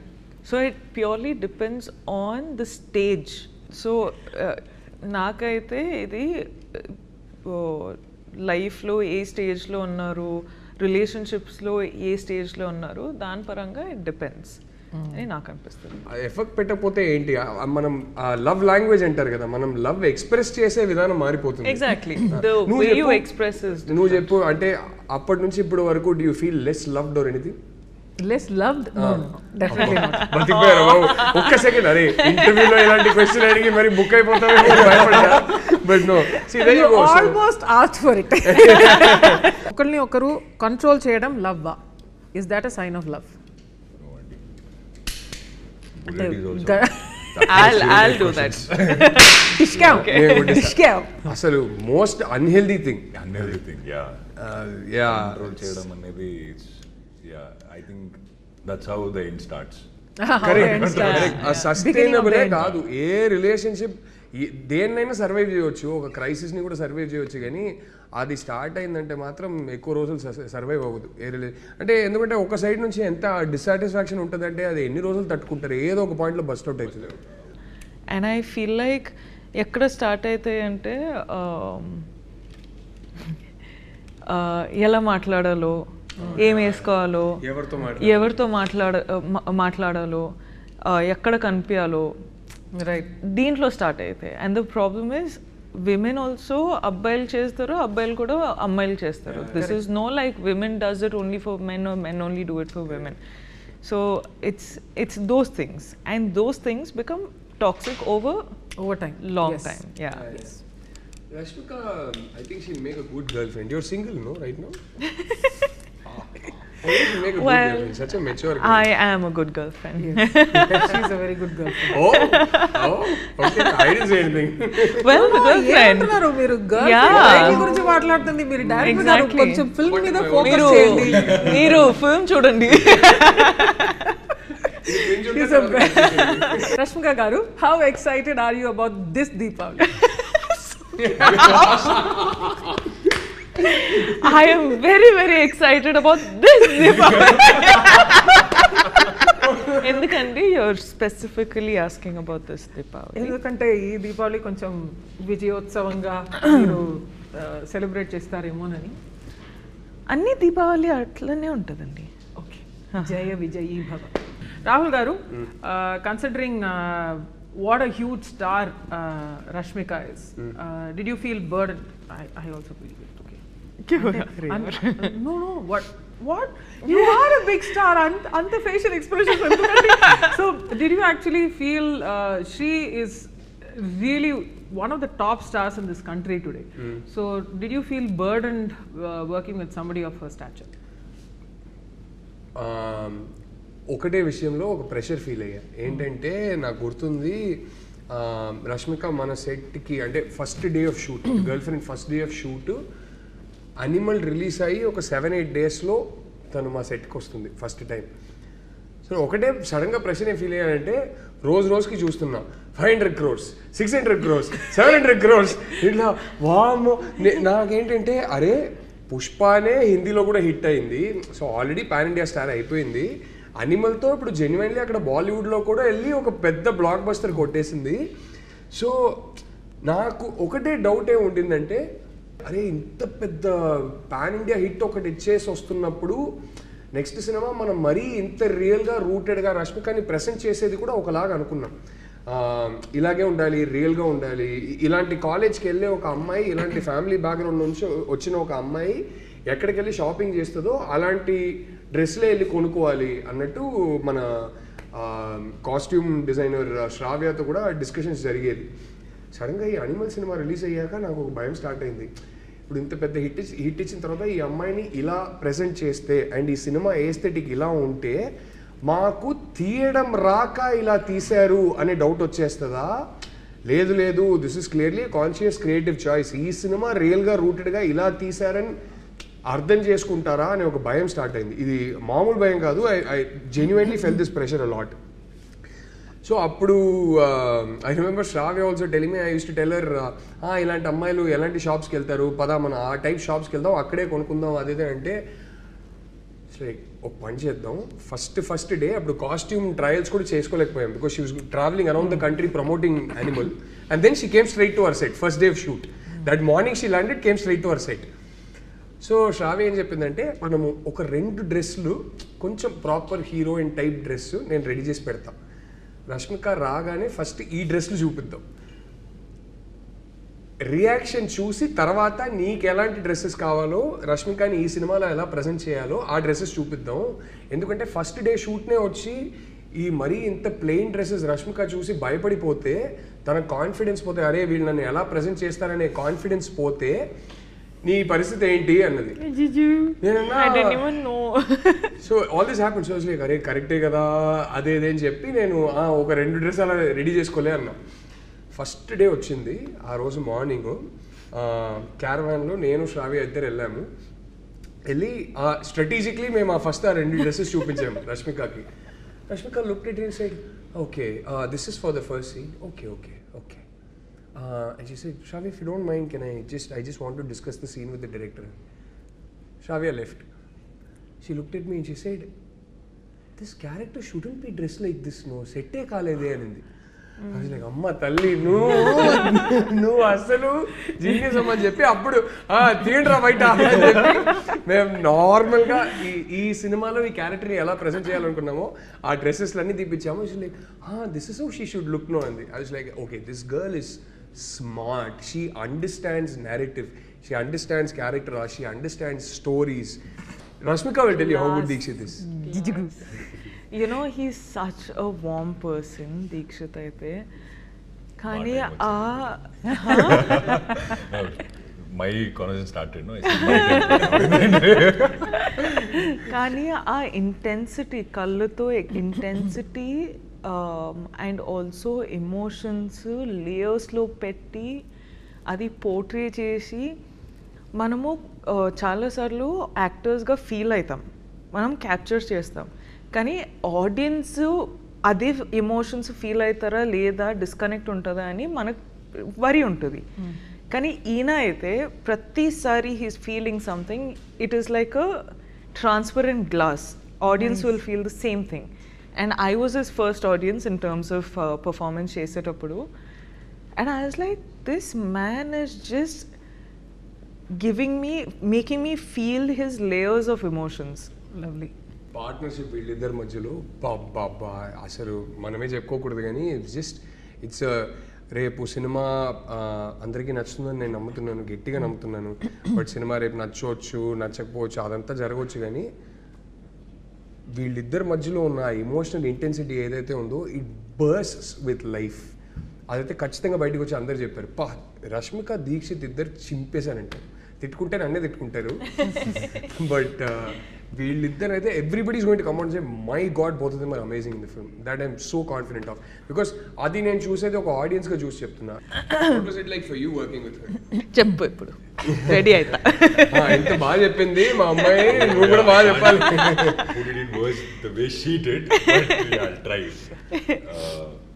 Speaker 3: So it purely depends on the stage. So nakaithe idi life lo A stage lo unnaru, relationships lo A stage lo unnaru, dan paranga it depends అని నాకు అనిపిస్తుంది.
Speaker 1: Effect పెట్టకపోతే ఏంటి, మనం love language అంటారు కదా, మనం love express చేసే విధానం మారిపోతుంది.
Speaker 3: Exactly, the way you express is.
Speaker 1: నువ్వు చెప్పు, అంటే అప్పటి నుంచి ఇప్పుడు వరకు do you feel less loved or anything?
Speaker 2: Less loved? No, definitely not.
Speaker 1: బతికిపోయారు బాబు. ఒక్క సెకండ్, అరే ఇంటర్వ్యూలో ఇలాంటి క్వశ్చన్ అడిగి మరి బుక్ అయిపోతామేమో భయపడ్డా. But no, see there you go.
Speaker 2: Almost asked for it. ఒకరిని ఒకరు కంట్రోల్ చేయడం లవ్వా? Is that a sign of love?
Speaker 3: I'll do that.
Speaker 1: అసలు మోస్ట్ అన్హెల్దీ థింగ్,
Speaker 4: కంట్రోల్ చేయడం అనేది, I think that's how the end starts.
Speaker 1: Sustainable కాదు. ఏ relationship దేన్నైనా సర్వైవ్ చేయవచ్చు, ఒక క్రైసిస్ ని కూడా సర్వైవ్ చేయవచ్చు, కానీ అది స్టార్ట్ అయిందంటే మాత్రం ఎక్కువ రోజులు సర్వైవ్ అవ్వదు. అంటే ఎందుకంటే ఒక సైడ్ నుంచి ఎంత డిస్సాటిస్ఫాక్షన్ ఉంటుందంటే అది ఎన్ని రోజులు తట్టుకుంటారు, ఏదో ఒక పాయింట్లో బస్ట్ అవుట్ అవుతుంది.
Speaker 3: అండ్ ఐ ఫీల్ లైక్ ఎక్కడ స్టార్ట్ అవుతాయి అంటే ఎలా మాట్లాడాలో, ఏం వేసుకోవాలో, ఎవరితో మాట్లాడాలో, ఎక్కడ కనిపించాలో, రైట్, దీంట్లో స్టార్ట్ అవుతాయి. And the problem is women also అబ్బాయిలు చేస్తారు, అబ్బాయిలు కూడా అమ్మాయిలు చేస్తారు. This is no like women does it only for men or men only do it for women. So it's those things, and those things become toxic over time, long time. Yeah. Yes.
Speaker 1: Rashmika, I think she'll make a good girlfriend. You're single, no, right now? make a good
Speaker 3: Well,
Speaker 1: girlfriend, such a mature girl.
Speaker 3: I am a good girlfriend.
Speaker 2: She's a very good girl
Speaker 1: Oh, okay. I didn't say anything.
Speaker 3: Well, the girlfriend.
Speaker 2: ఏమంటున్నారు మీరు girl
Speaker 3: Yeah.
Speaker 2: గురించి మాట్లాడుతుంది మీరు director గారు
Speaker 3: Exactly.
Speaker 2: కొంచెం film మీద
Speaker 1: But
Speaker 2: focus
Speaker 3: మీరు
Speaker 2: చేయండి
Speaker 3: మీరు ఫిల్మ్ చూడండి.
Speaker 2: Rashmika garu, how excited are you about this Deepavali?
Speaker 3: I am very, very excited about this Deepavali. ఎందుకండి you're specifically asking about this Deepavali?
Speaker 2: ఎందుకంటే ఈ దీపావళి కొంచెం విజయోత్సవంగా మీరు సెలబ్రేట్ చేస్తారేమోనని.
Speaker 3: అన్ని దీపావళి అట్లనే ఉంటుందండి.
Speaker 2: ఓకే, జయ విజయీ భవ. రాహుల్ గారు, considering what a huge star Rashmika is, did you feel burdened? I also feel it. No, what? You are a big star. Anta facial expressions. So, did you actually feel she is really one of the top stars in this country today? So, did you feel burdened working with somebody of her stature?
Speaker 1: ఒకటే విషయంలో ఒక pressure feel అయ్యా. ఏంటంటే నాకు గుర్తుంది, రష్మిక మన సెట్కి అంటే first day of shoot, girl friend first day of shoot animal release అయ్యి ఒక 7-8 డేస్లో తను మా సెట్కి వస్తుంది ఫస్ట్ టైం. సో ఒకటే సడన్గా ప్రెషర్ ఏం ఫీల్ అయ్యానంటే రోజుకి చూస్తున్నా 500 crores, 600 crores, 700 crores ఇట్లా వామ్మో. నాకేంటంటే అరే పుష్పనే హిందీలో కూడా హిట్ అయింది, so already pan India star అయిపోయింది. అనిమల్తో ఇప్పుడు జెన్యున్లీ అక్కడ బాలీవుడ్లో కూడా వెళ్ళి ఒక పెద్ద బ్లాక్ బస్టర్ కొట్టేసింది. సో నాకు ఒకటే డౌట్ ఏమి ఉండిందంటే, అరే ఇంత పెద్ద పాన్ ఇండియా హిట్ ఒకటి ఇచ్చేసి వస్తున్నప్పుడు నెక్స్ట్ సినిమా మనం మరీ ఇంత రియల్గా రూటెడ్గా రష్మికని ప్రెసెంట్ చేసేది కూడా ఒకలాగా అనుకున్నాం. ఇలాగే ఉండాలి, రియల్గా ఉండాలి. ఇలాంటి కాలేజ్కి వెళ్ళే ఒక అమ్మాయి, ఇలాంటి ఫ్యామిలీ బ్యాక్గ్రౌండ్ నుంచి వచ్చిన ఒక అమ్మాయి ఎక్కడికి వెళ్ళి షాపింగ్ చేస్తుందో అలాంటి డ్రెస్లే వెళ్ళి కొనుక్కోవాలి అన్నట్టు మన కాస్ట్యూమ్ డిజైనర్ శ్రావ్యతో కూడా డిస్కషన్స్ జరిగేది. సడన్గా ఈ అనిమల్ సినిమా రిలీజ్ అయ్యాక నాకు ఒక భయం స్టార్ట్ అయింది. ఇప్పుడు ఇంత పెద్ద హిట్ ఇచ్చిన తర్వాత ఈ అమ్మాయిని ఇలా ప్రెజెంట్ చేస్తే అండ్ ఈ సినిమా ఏస్థెటిక్ ఇలా ఉంటే మాకు తీయడం రాక ఇలా తీశారు అనే డౌట్ వచ్చేస్తుందా? లేదు, this is clearly conscious creative choice. ఈ సినిమా రియల్గా రూటెడ్గా ఇలా తీశారని అర్థం చేసుకుంటారా అనే ఒక భయం స్టార్ట్ అయింది. ఇది మామూలు భయం కాదు. I genuinely felt this pressure a lot. So అప్పుడు I remember Shravya also telling me, I used to tell her, ఇలాంటి అమ్మాయిలు ఎలాంటి షాప్స్కి వెళ్తారు, పదా మనం ఆ టైప్ షాప్స్కి వెళ్దాం, అక్కడే కొనుక్కుందాం అదేదే అంటే, లైక్ ఒక పని చేద్దాం. ఫస్ట్ డే అప్పుడు కాస్ట్యూమ్ ట్రయల్స్ కూడా చేసుకోలేకపోయాం because she was travelling around the country promoting Animal. And then she came straight to our set first day of shoot. That morning she landed, came straight to our set. So Shravya ఏం చెప్పిందంటే, మనము ఒక 2 డ్రెస్సులు కొంచెం proper heroine type dress నేను ready చేసి పెడతా, రష్మిక రాగానే ఫస్ట్ ఈ డ్రెస్లు చూపిద్దాం, రియాక్షన్ చూసి తర్వాత నీకు ఎలాంటి డ్రెస్సెస్ కావాలో, రష్మికని ఈ సినిమాలో ఎలా ప్రజెంట్ చేయాలో ఆ డ్రెస్సెస్ చూపిద్దాం. ఎందుకంటే ఫస్ట్ డే షూట్నే వచ్చి ఈ మరీ ఇంత ప్లెయిన్ డ్రెస్సెస్ రష్మిక చూసి భయపడిపోతే తన కాన్ఫిడెన్స్ పోతే, అరే వీళ్ళు నన్ను ఎలా ప్రజెంట్ చేస్తారనే కాన్ఫిడెన్స్ పోతే నీ పరిస్థితి ఏంటి అన్నది. So all this happen. So like అరే కరెక్టే కదా అదేదే అని చెప్పి నేను ఒక 2 డ్రెస్ అలా రెడీ చేసుకోలే అన్నా. ఫస్ట్ డే వచ్చింది. ఆ రోజు మార్నింగ్ క్యారవాన్లో నేను శ్రావ్య ఇద్దరు వెళ్ళాము. వెళ్ళి స్ట్రాటజిక్లీ మేము ఫస్ట్ ఆ 2 డ్రెస్సెస్ చూపించాము రష్మికకి. Rashmika looked at it and said, okay this is for the first scene, okay. And she said, Shravya, if you don't mind, I just want to discuss the scene with the director. Shravya left. She looked at me and she said, this character shouldn't be dressed like this, no. Sette kalede anindi. I was like, amma talli, నువ్వు అసలు genius అమ్మని చెప్పి అప్పుడు తీయండిరా బయట అని చెప్పి మేము నార్మల్గా ఈ సినిమాలో ఈ క్యారెక్టర్ని ఎలా ప్రజెంట్ చేయాలనుకున్నామో ఆ డ్రెస్సెస్లన్నీ తీపిచ్చాము. Like this is how she should look no అంది. I was like, okay, this girl is smart. She understands narrative. She understands character. She understands stories. Rashmika will tell you how good Deekshit is.
Speaker 3: You know, he's such a warm person, Deekshit aithe. Kani
Speaker 4: my conversation started, no? I said, my turn.
Speaker 3: కానీ ఆ intensity కళ్ళతో intensity and also emotions లేయర్స్లో పెట్టి అది portray చేసి మనము చాలాసార్లు యాక్టర్స్గా feel అవుతాం, మనం క్యాప్చర్ చేస్తాం, కానీ ఆడియన్స్ అదే ఎమోషన్స్ ఫీల్ అవుతారా లేదా, డిస్కనెక్ట్ ఉంటుందా అని మనకు వరి ఉంటుంది. కానీ ఈయన అయితే ప్రతిసారి he's feeling something, it is like a transparent glass, audience will feel the same thing. And I was his first audience in terms of performance చేసేటప్పుడు. And I was like, this man is just making me feel his layers of emotions.
Speaker 2: Lovely
Speaker 1: partnership వీళ్ళిద్దరి మధ్యలో బాబా అసలు మనమే చెప్పుకోకూడదు, కానీ it's రేపు cinema అందరికీ నచ్చుతుందని నేను నమ్ముతున్నాను, గట్టిగా నమ్ముతున్నాను. బట్ సినిమా రేపు నచ్చవచ్చు నచ్చకపోవచ్చు అదంతా జరగవచ్చు, కానీ వీళ్ళిద్దరి మధ్యలో ఉన్న ఎమోషనల్ ఇంటెన్సిటీ ఏదైతే ఉందో ఇట్ బర్స్ట్స్ విత్ లైఫ్. అదైతే ఖచ్చితంగా బయటకు వచ్చి అందరు చెప్పారు, రష్మిక దీక్షిత్ ఇద్దరు చింపేశారంటారు. తిట్టుకుంటే నన్నే తిట్టుకుంటారు, బట్ వీళ్ళిద్దరు అయితే everybody is going to come out and say my god both of them are amazing in the film. That I'm so confident of, because అది నేను చూసేది ఒక ఆడియన్స్గా చూసి చెప్తున్నా. What was it like for you working with her?
Speaker 3: చెప్పు ఇప్పుడు ready అవుతా.
Speaker 1: ఎంత బాగా చెప్పింది మా అమ్మాయి, నువ్వు కూడా బాగా చెప్పాలి.
Speaker 4: Who did it worse the way she did, but yeah, I'll try.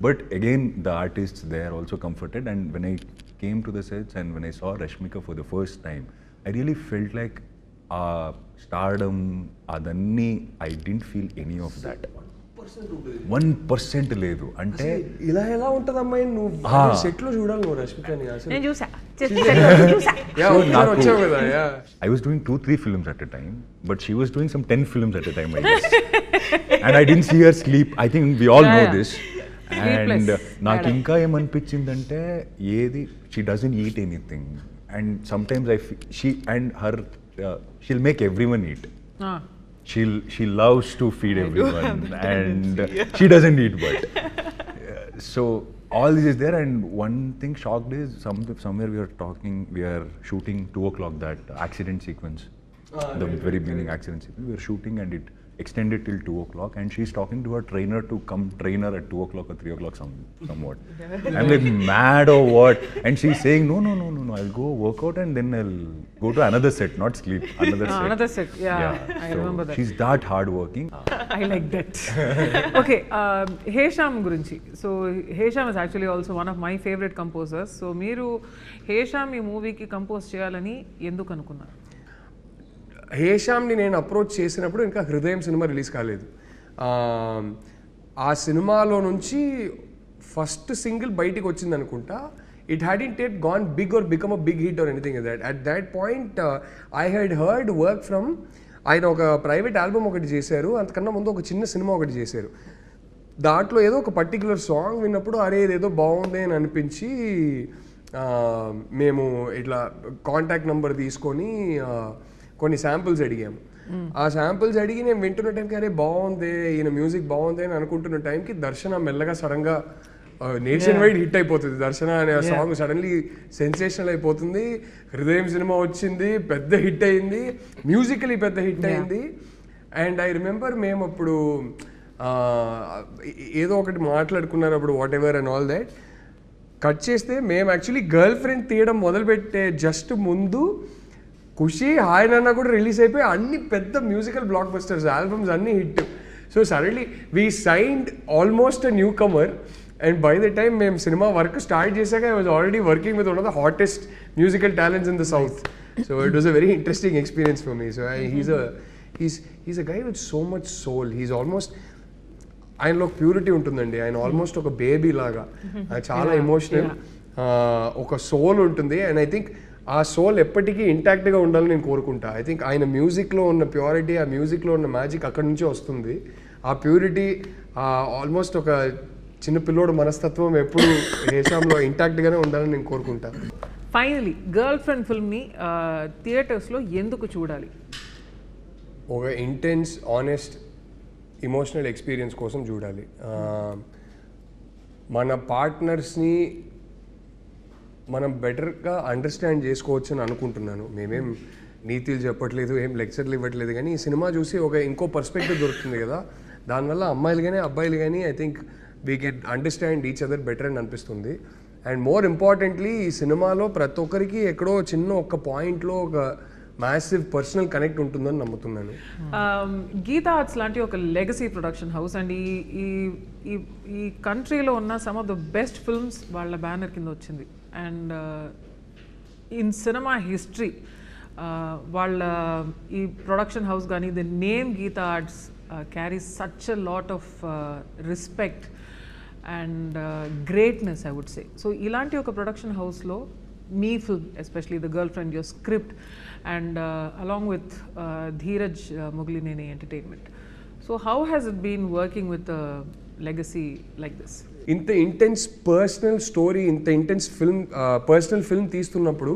Speaker 4: But again, the artists they are also comforted, and when I came to the sets and when I saw Rashmika for the first time, I really felt like stardom, adanni, I didn't feel any of that. 1% లేదు అంటే
Speaker 1: ఇలా ఎలా ఉంటుంది అమ్మాయి, నువ్వు set లో చూడాలి నువ్వు రష్మికని. అసలు
Speaker 2: నేను చూసా
Speaker 1: వచ్చావు కదా.
Speaker 4: I was doing 2-3 films at a time, but she was doing some 10 films at a time, I guess. And I didn't see her sleep. I think we all know this. And నాకు ఇంకా ఏమనిపించిందంటే ఏది, she doesn't eat anything, and sometimes she and her she'll make everyone eat. She loves to feed everyone and she doesn't eat, but so all this is there. And one thing shocked is somewhere we are shooting 2 o'clock, that accident sequence, the very beginning accident sequence, we are shooting and it extended till 2 o'clock, and she's talking to her trainer to come train her at 2 o'clock or 3 o'clock somewhat. I'm like, mad or what? And she's saying, no, I'll go work out and then I'll go to another set, not sleep, another set.
Speaker 2: Yeah, I remember that.
Speaker 4: She's that hard working.
Speaker 2: I like that. Okay, Hesham గురించి. So Hesham is actually also one of my favorite composers. So మీరు Hesham ఈ మూవీకి compose చేయాలని ఎందుకు అనుకున్నారు?
Speaker 1: హేషామ్ని నేను approach చేసినప్పుడు ఇంకా హృదయం సినిమా రిలీజ్ కాలేదు. ఆ సినిమాలో నుంచి ఫస్ట్ సింగిల్ బయటికి వచ్చింది అనుకుంటా. It hadn't yet gone big or become a big hit or anything like that. At that point I had heard work from, ఆయన ఒక ప్రైవేట్ ఆల్బమ్ ఒకటి చేశారు, అంతకన్నా ముందు ఒక చిన్న సినిమా ఒకటి చేశారు. దాంట్లో ఏదో ఒక పర్టికులర్ సాంగ్ విన్నప్పుడు అరే ఇదేదో బాగుంది అని అనిపించి మేము ఇట్లా కాంటాక్ట్ నెంబర్ తీసుకొని కొన్ని శాంపుల్స్ అడిగాము. ఆ శాంపుల్స్ అడిగి నేను వింటున్న టైంకి అరే బాగుంది, ఈయన మ్యూజిక్ బాగుంది అని అనుకుంటున్న టైంకి దర్శన మెల్లగా సడన్గా నేషన్ వైడ్ హిట్ అయిపోతుంది. దర్శన అనే సాంగ్ సడన్లీ సెన్సేషనల్ అయిపోతుంది. హృదయం సినిమా వచ్చింది, పెద్ద హిట్ అయింది, మ్యూజికలీ పెద్ద హిట్ అయింది. అండ్ ఐ రిమెంబర్ మేము అప్పుడు ఏదో ఒకటి మాట్లాడుకున్నారు అప్పుడు, what ever and all that. Cut చేస్తే మేము యాక్చువల్లీ గర్ల్ ఫ్రెండ్ తీయడం మొదలుపెట్టే జస్ట్ ముందు ఖుషి హాయ్ నాన్న కూడా రిలీజ్ అయిపోయి అన్ని పెద్ద మ్యూజికల్ బ్లాక్ బస్టర్స్ ఆల్బమ్స్ అన్నీ hit. So suddenly we signed almost a newcomer. And by the time మేము సినిమా వర్క్ స్టార్ట్ చేశాక I was already working with one of the hottest musical talents in the south. So it was a very interesting experience for me. So he's a guy with so much soul. He's almost, ఆయనలో purity ఉంటుందండి. ఆయన almost ఒక baby లాగా, చాలా emotional, ఒక soul ఉంటుంది. And I think ఆ soul ఎప్పటికీ ఇంటాక్ట్గా ఉండాలని నేను కోరుకుంటా. ఐ థింక్ ఆయన మ్యూజిక్లో ఉన్న ప్యూరిటీ, ఆ మ్యూజిక్లో ఉన్న మ్యాజిక్ అక్కడి నుంచే వస్తుంది. ఆ ప్యూరిటీ, ఆల్మోస్ట్ ఒక చిన్న పిల్లోడు మనస్తత్వం ఎప్పుడు హేషామ్లో ఇంటాక్ట్గానే ఉండాలని నేను కోరుకుంటా.
Speaker 2: ఫైనలీ గర్ల్ ఫ్రెండ్ ఫిల్మ్ని థియేటర్స్లో ఎందుకు చూడాలి?
Speaker 1: ఒక ఇంటెన్స్, ఆనెస్ట్, ఇమోషనల్ ఎక్స్పీరియన్స్ కోసం చూడాలి. మన పార్ట్నర్స్ని మనం బెటర్గా అండర్స్టాండ్ చేసుకోవచ్చు అని అనుకుంటున్నాను. మేమేం నీతులు చెప్పట్లేదు, ఏం లెక్చర్లు ఇవ్వట్లేదు, కానీ ఈ సినిమా చూసి ఇంకో పర్స్పెక్టివ్ దొరుకుతుంది కదా, దానివల్ల అమ్మాయిలు కానీ అబ్బాయిలు కానీ I think we can understand each other better అని అనిపిస్తుంది. అండ్ మోర్ ఇంపార్టెంట్లీ ఈ సినిమాలో ప్రతి ఒక్కరికి ఎక్కడో చిన్న ఒక పాయింట్లో ఒక మ్యాసివ్ పర్సనల్ కనెక్ట్ ఉంటుందని నమ్ముతున్నాను.
Speaker 2: గీతా ఆర్ట్స్ లాంటి ఒక లెగసీ ప్రొడక్షన్ హౌస్ అండ్ ఈ కంట్రీలో ఉన్న some of the best films వాళ్ళ బ్యానర్ కింద వచ్చింది. అండ్ ఇన్ సినిమా హిస్టరీ వాళ్ళ ఈ ప్రొడక్షన్ హౌస్ కానీ the name Geetha Arts carries such a lot of respect and greatness I would say. So ఇలాంటి ఒక ప్రొడక్షన్ హౌస్లో మీ film especially the girlfriend, your script and along with Dheeraj Mogilineni entertainment. So how has it been working with legacy like this?
Speaker 1: ఇంత intense personal story, ఇంత intense personal film తీస్తున్నప్పుడు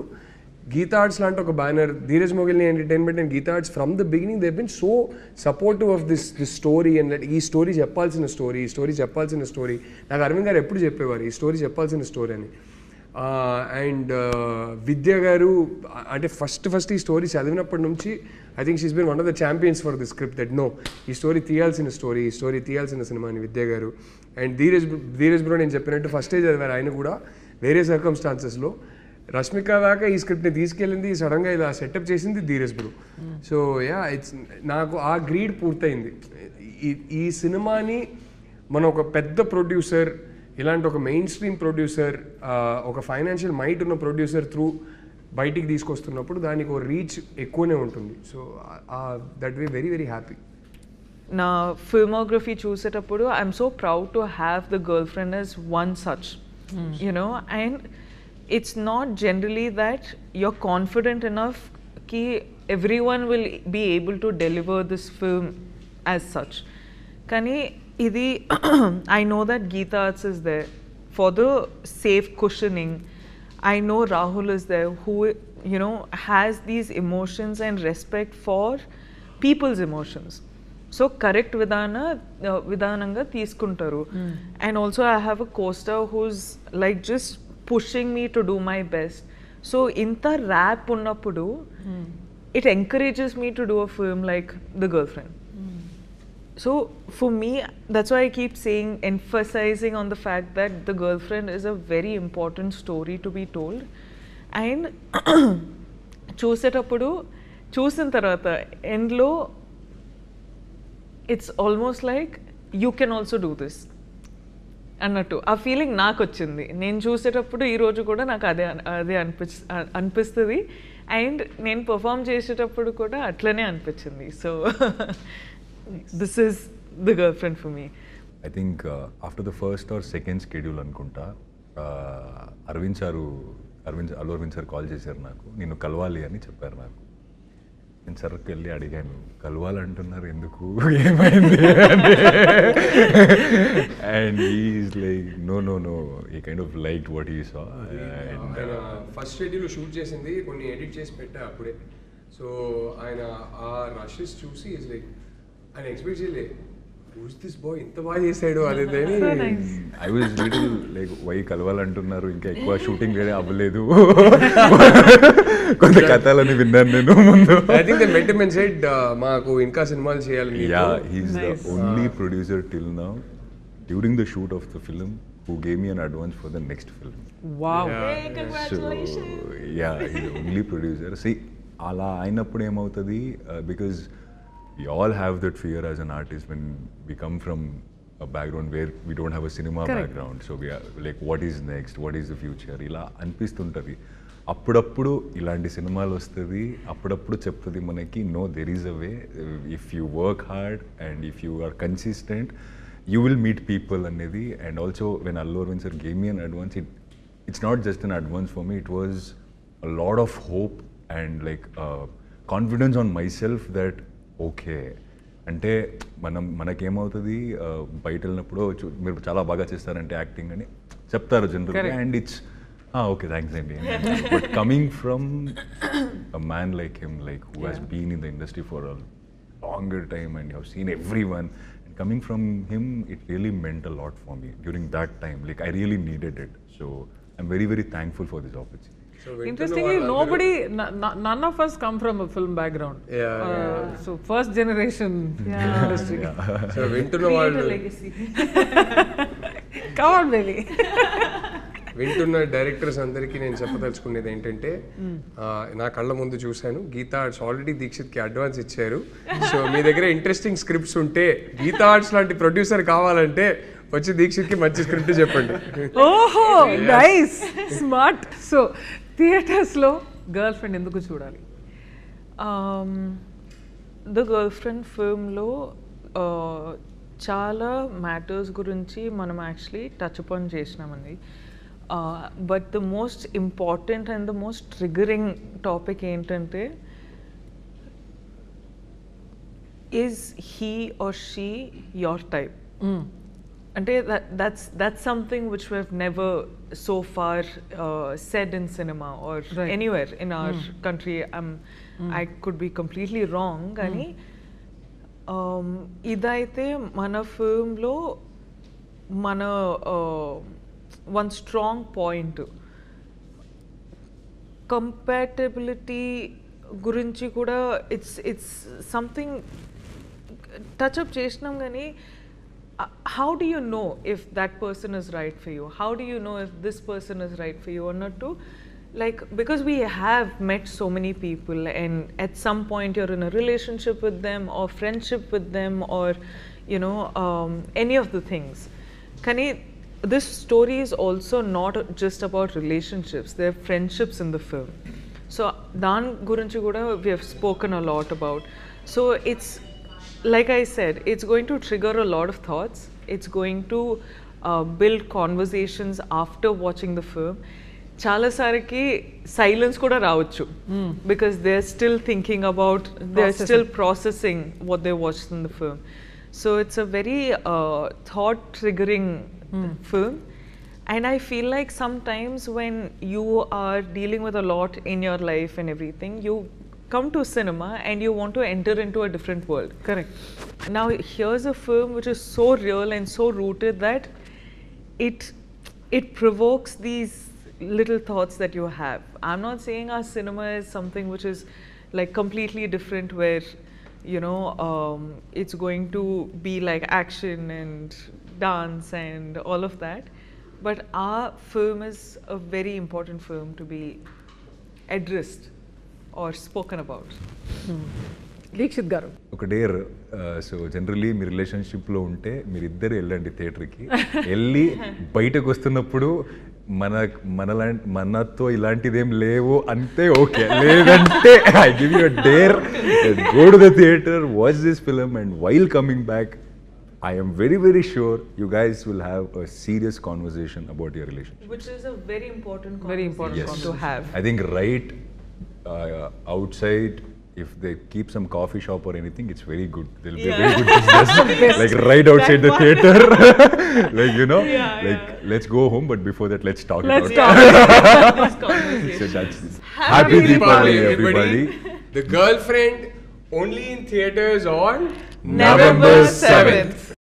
Speaker 1: గీతా ఆర్ట్స్ లాంటి ఒక banner, Dheeraj Mogilineni entertainment and Geetha Arts from the beginning they been so supportive of this story and ఈ story చెప్పాల్సిన story. నాకు అరవింద్ గారు ఎప్పుడు చెప్పేవారు ఈ స్టోరీ చెప్పాల్సిన స్టోరీ అని. అండ్ విద్య గారు అంటే ఫస్ట్ ఈ స్టోరీ చదివినప్పటి నుంచి I think she's been one of the champions for the script that no ఈ స్టోరీ తీయాల్సిన సినిమా అని విద్య గారు. అండ్ ధీరజ్ బ్రో నేను చెప్పినట్టు ఫస్టే చదివారు ఆయన కూడా వేరే సర్కమ్స్టాన్సెస్లో. రష్మిక దాకా ఈ స్క్రిప్ట్ని తీసుకెళ్ళింది, సడన్గా ఇలా సెటప్ చేసింది ధీరజ్ బ్రో. సో యా నాకు ఆ గ్రీడ్ పూర్తయింది. ఈ సినిమాని మన ఒక పెద్ద ప్రొడ్యూసర్, ఇలాంటి ఒక మెయిన్ స్ట్రీమ్ ప్రొడ్యూసర్, ఒక ఫైనాన్షియల్ మైట్ ఉన్న ప్రొడ్యూసర్ త్రూ బయటికి తీసుకొస్తున్నప్పుడు దానికి ఒక రీచ్ ఎక్కువనే ఉంటుంది. So that way very very happy.
Speaker 3: నా ఫిల్మోగ్రఫీ చూసేటప్పుడు I'm so proud to have the girl friend as one such, you know, and it's not generally that you're confident enough ki everyone will be able to deliver this film as such. Kani idi I know that Geeta Arts is there for the safe cushioning. I know Rahul is there who, you know, has these emotions and respect for people's emotions. So correct vidananga తీసుకుంటారు. And also I have a co-star who's like just pushing me to do my best. So inta rap unnappudu it encourages me to do a film like The Girlfriend. So for me, that's why I keep saying, emphasizing on the fact that The Girlfriend is a very important story to be told. And చూసిన తర్వాత ఎండ్లో it's almost like you can also do this అన్నట్టు ఆ feeling నాకు వచ్చింది. నేను చూసేటప్పుడు ఈరోజు కూడా నాకు అదే అనిపిస్తుంది. అండ్ నేను పర్ఫామ్ చేసేటప్పుడు కూడా అట్లనే అనిపించింది. So this is the girlfriend for me.
Speaker 4: I think after the first or second schedule అనుకుంటా అల్లు అరవింద్ సార్ కాల్ చేశారు నాకు, నిన్ను కలవాలి అని చెప్పారు నాకు. నేను సర్కి వెళ్ళి అడిగాను, కలవాలంటున్నారు ఎందుకు, ఏమైంది అండ్ ఈజ్ లైక్ నో ఈ kind of like what he saw.
Speaker 1: First schedule shoot చేసింది, కొన్ని ఎడిట్ చేసి పెట్టా అప్పుడే. సో ఆయన ఆ రషెస్ చూసి ఈజ్ లైక్ ఆయన ఎక్స్పెక్ట్ చేయలేదు, who's this boy ఇంత బాగా చేశాడు అనేది.
Speaker 4: I was little like why కలవాలంటున్నారు, ఇంకా ఎక్కువ షూటింగ్ వేరే అవ్వలేదు, కొంత కథలని విన్నాను నేను ముందు.
Speaker 1: I think they met him and said మాకు ఇంకా సినిమాలు చేయాలి.
Speaker 4: Yeah, he is the only producer till now during the shoot of the film who gave me an advance for the next film.
Speaker 2: Wow.
Speaker 3: Hey, congratulations.
Speaker 4: So yeah, he's the only producer. See, ala ainappudu emautadi because we all have that fear as an artist when we come from a background where we don't have a cinema background. So we are like, what is next, what is the future, ila అనిపిస్తుంటది. అప్పుడప్పుడు ఇలాంటి సినిమాలు వస్తుంది, అప్పుడప్పుడు చెప్తుంది మనకి no there is a way, if you work hard and if you are consistent you will meet people అనేది. And also when Allu Arvind sir gave me an advance, it's not just an advance for me, it was a lot of hope and like confidence on myself that okay, అంటే మనకేమవుతుంది బయట వెళ్ళినప్పుడు మీరు చాలా బాగా చేస్తారంటే acting అని చెప్తారు జనరల్గా, అండ్ ఇట్స్ ఓకే థ్యాంక్స్ అండి. But coming from a man like him, like who has been in the industry for a longer time and you have seen everyone, coming from him, it really meant a lot for me during that time. Like I really needed it. So I'm very, very thankful for this opportunity.
Speaker 1: So వింటున్న
Speaker 2: Interestingly, nobody, none of us come from a film background. So first generation industry.
Speaker 1: So వింటున్న
Speaker 3: Create
Speaker 1: వాళ్ళు
Speaker 3: a legacy.
Speaker 2: Come on, baby.
Speaker 1: వింటున్న directors అందరికీ నేను చెప్పదలుచుకునేది ఏంటంటే నా కళ్ళ ముందు చూశాను గీతా ఆర్ట్స్ ఆల్రెడీ దీక్షిత్కి అడ్వాన్స్ ఇచ్చారు. సో మీ దగ్గర ఇంట్రెస్టింగ్ స్క్రిప్ట్స్ ఉంటే గీతా ఆర్ట్స్ లాంటి ప్రొడ్యూసర్ కావాలంటే వచ్చి దీక్షిత్కి మంచి స్క్రిప్ట్ చెప్పండి.
Speaker 2: ఓహో నైస్ స్మార్ట్. సో థియేటర్స్లో గర్ల్ ఫ్రెండ్ ఎందుకు చూడాలి?
Speaker 3: ద గర్ల్ ఫ్రెండ్ ఫిల్మ్లో చాలా మ్యాటర్స్ గురించి మనం యాక్చువల్లీ టచ్ అపాన్ చేసినామండి. But the most important and the most triggering topic ఏంటంటే is he or she your type. అంటే that's something which we have never so far said in cinema or anywhere in our country. I could be completely wrong, కానీ ఇదైతే మన ఫిల్మ్లో మన one strong point. Compatibility గురించి కూడా it's something touch up చేసినాం, కానీ how do you know if that person is right for you? How do you know if this person is right for you or not? To like, because we have met so many people and at some point you're in a relationship with them or friendship with them or you know any of the things. Kani, this story is also not just about relationships, there are friendships in the film. So dan gurinchi kuda we have spoken a lot about. So it's like I said, it's going to trigger a lot of thoughts. It's going to build conversations after watching the film. Chala sariki silence kuda raavachu because they're still thinking about, they're still processing what they watched in the film. So it's a very thought triggering film. And I feel like sometimes when you are dealing with a lot in your life and everything, you come to cinema and you want to enter into a different world.
Speaker 2: Correct.
Speaker 3: Now here's a film which is so real and so rooted that it provokes these little thoughts that you have. I'm not saying our cinema is something which is like completely different where you know it's going to be like action and dance and all of that, but our film is a very important film to be addressed or spoken about.
Speaker 2: Dixit గారు,
Speaker 4: ఒక dare. So generally మీ రిలేషన్షిప్లో ఉంటే మీరిద్దరు వెళ్ళండి థియేటర్కి, వెళ్ళి బయటకు వస్తున్నప్పుడు మనతో ఇలాంటిదేం లేవు అంతే ఓకే, లేదంటే I give you a dare, go to the theatre, watch this film and while coming back I am very, very sure you guys will have a serious conversation about your relationship.
Speaker 3: Which is a very important
Speaker 2: conversation
Speaker 3: to have.
Speaker 4: I think right outside, if they keep some coffee shop or anything, it's very good. There'll be a very good business. Like right outside the theater. Like, you know, let's go home, but before that, let's talk about it.
Speaker 3: This conversation.
Speaker 4: So that's Happy Deepavali, everybody.
Speaker 1: The Girlfriend only in theaters on
Speaker 3: November 7th.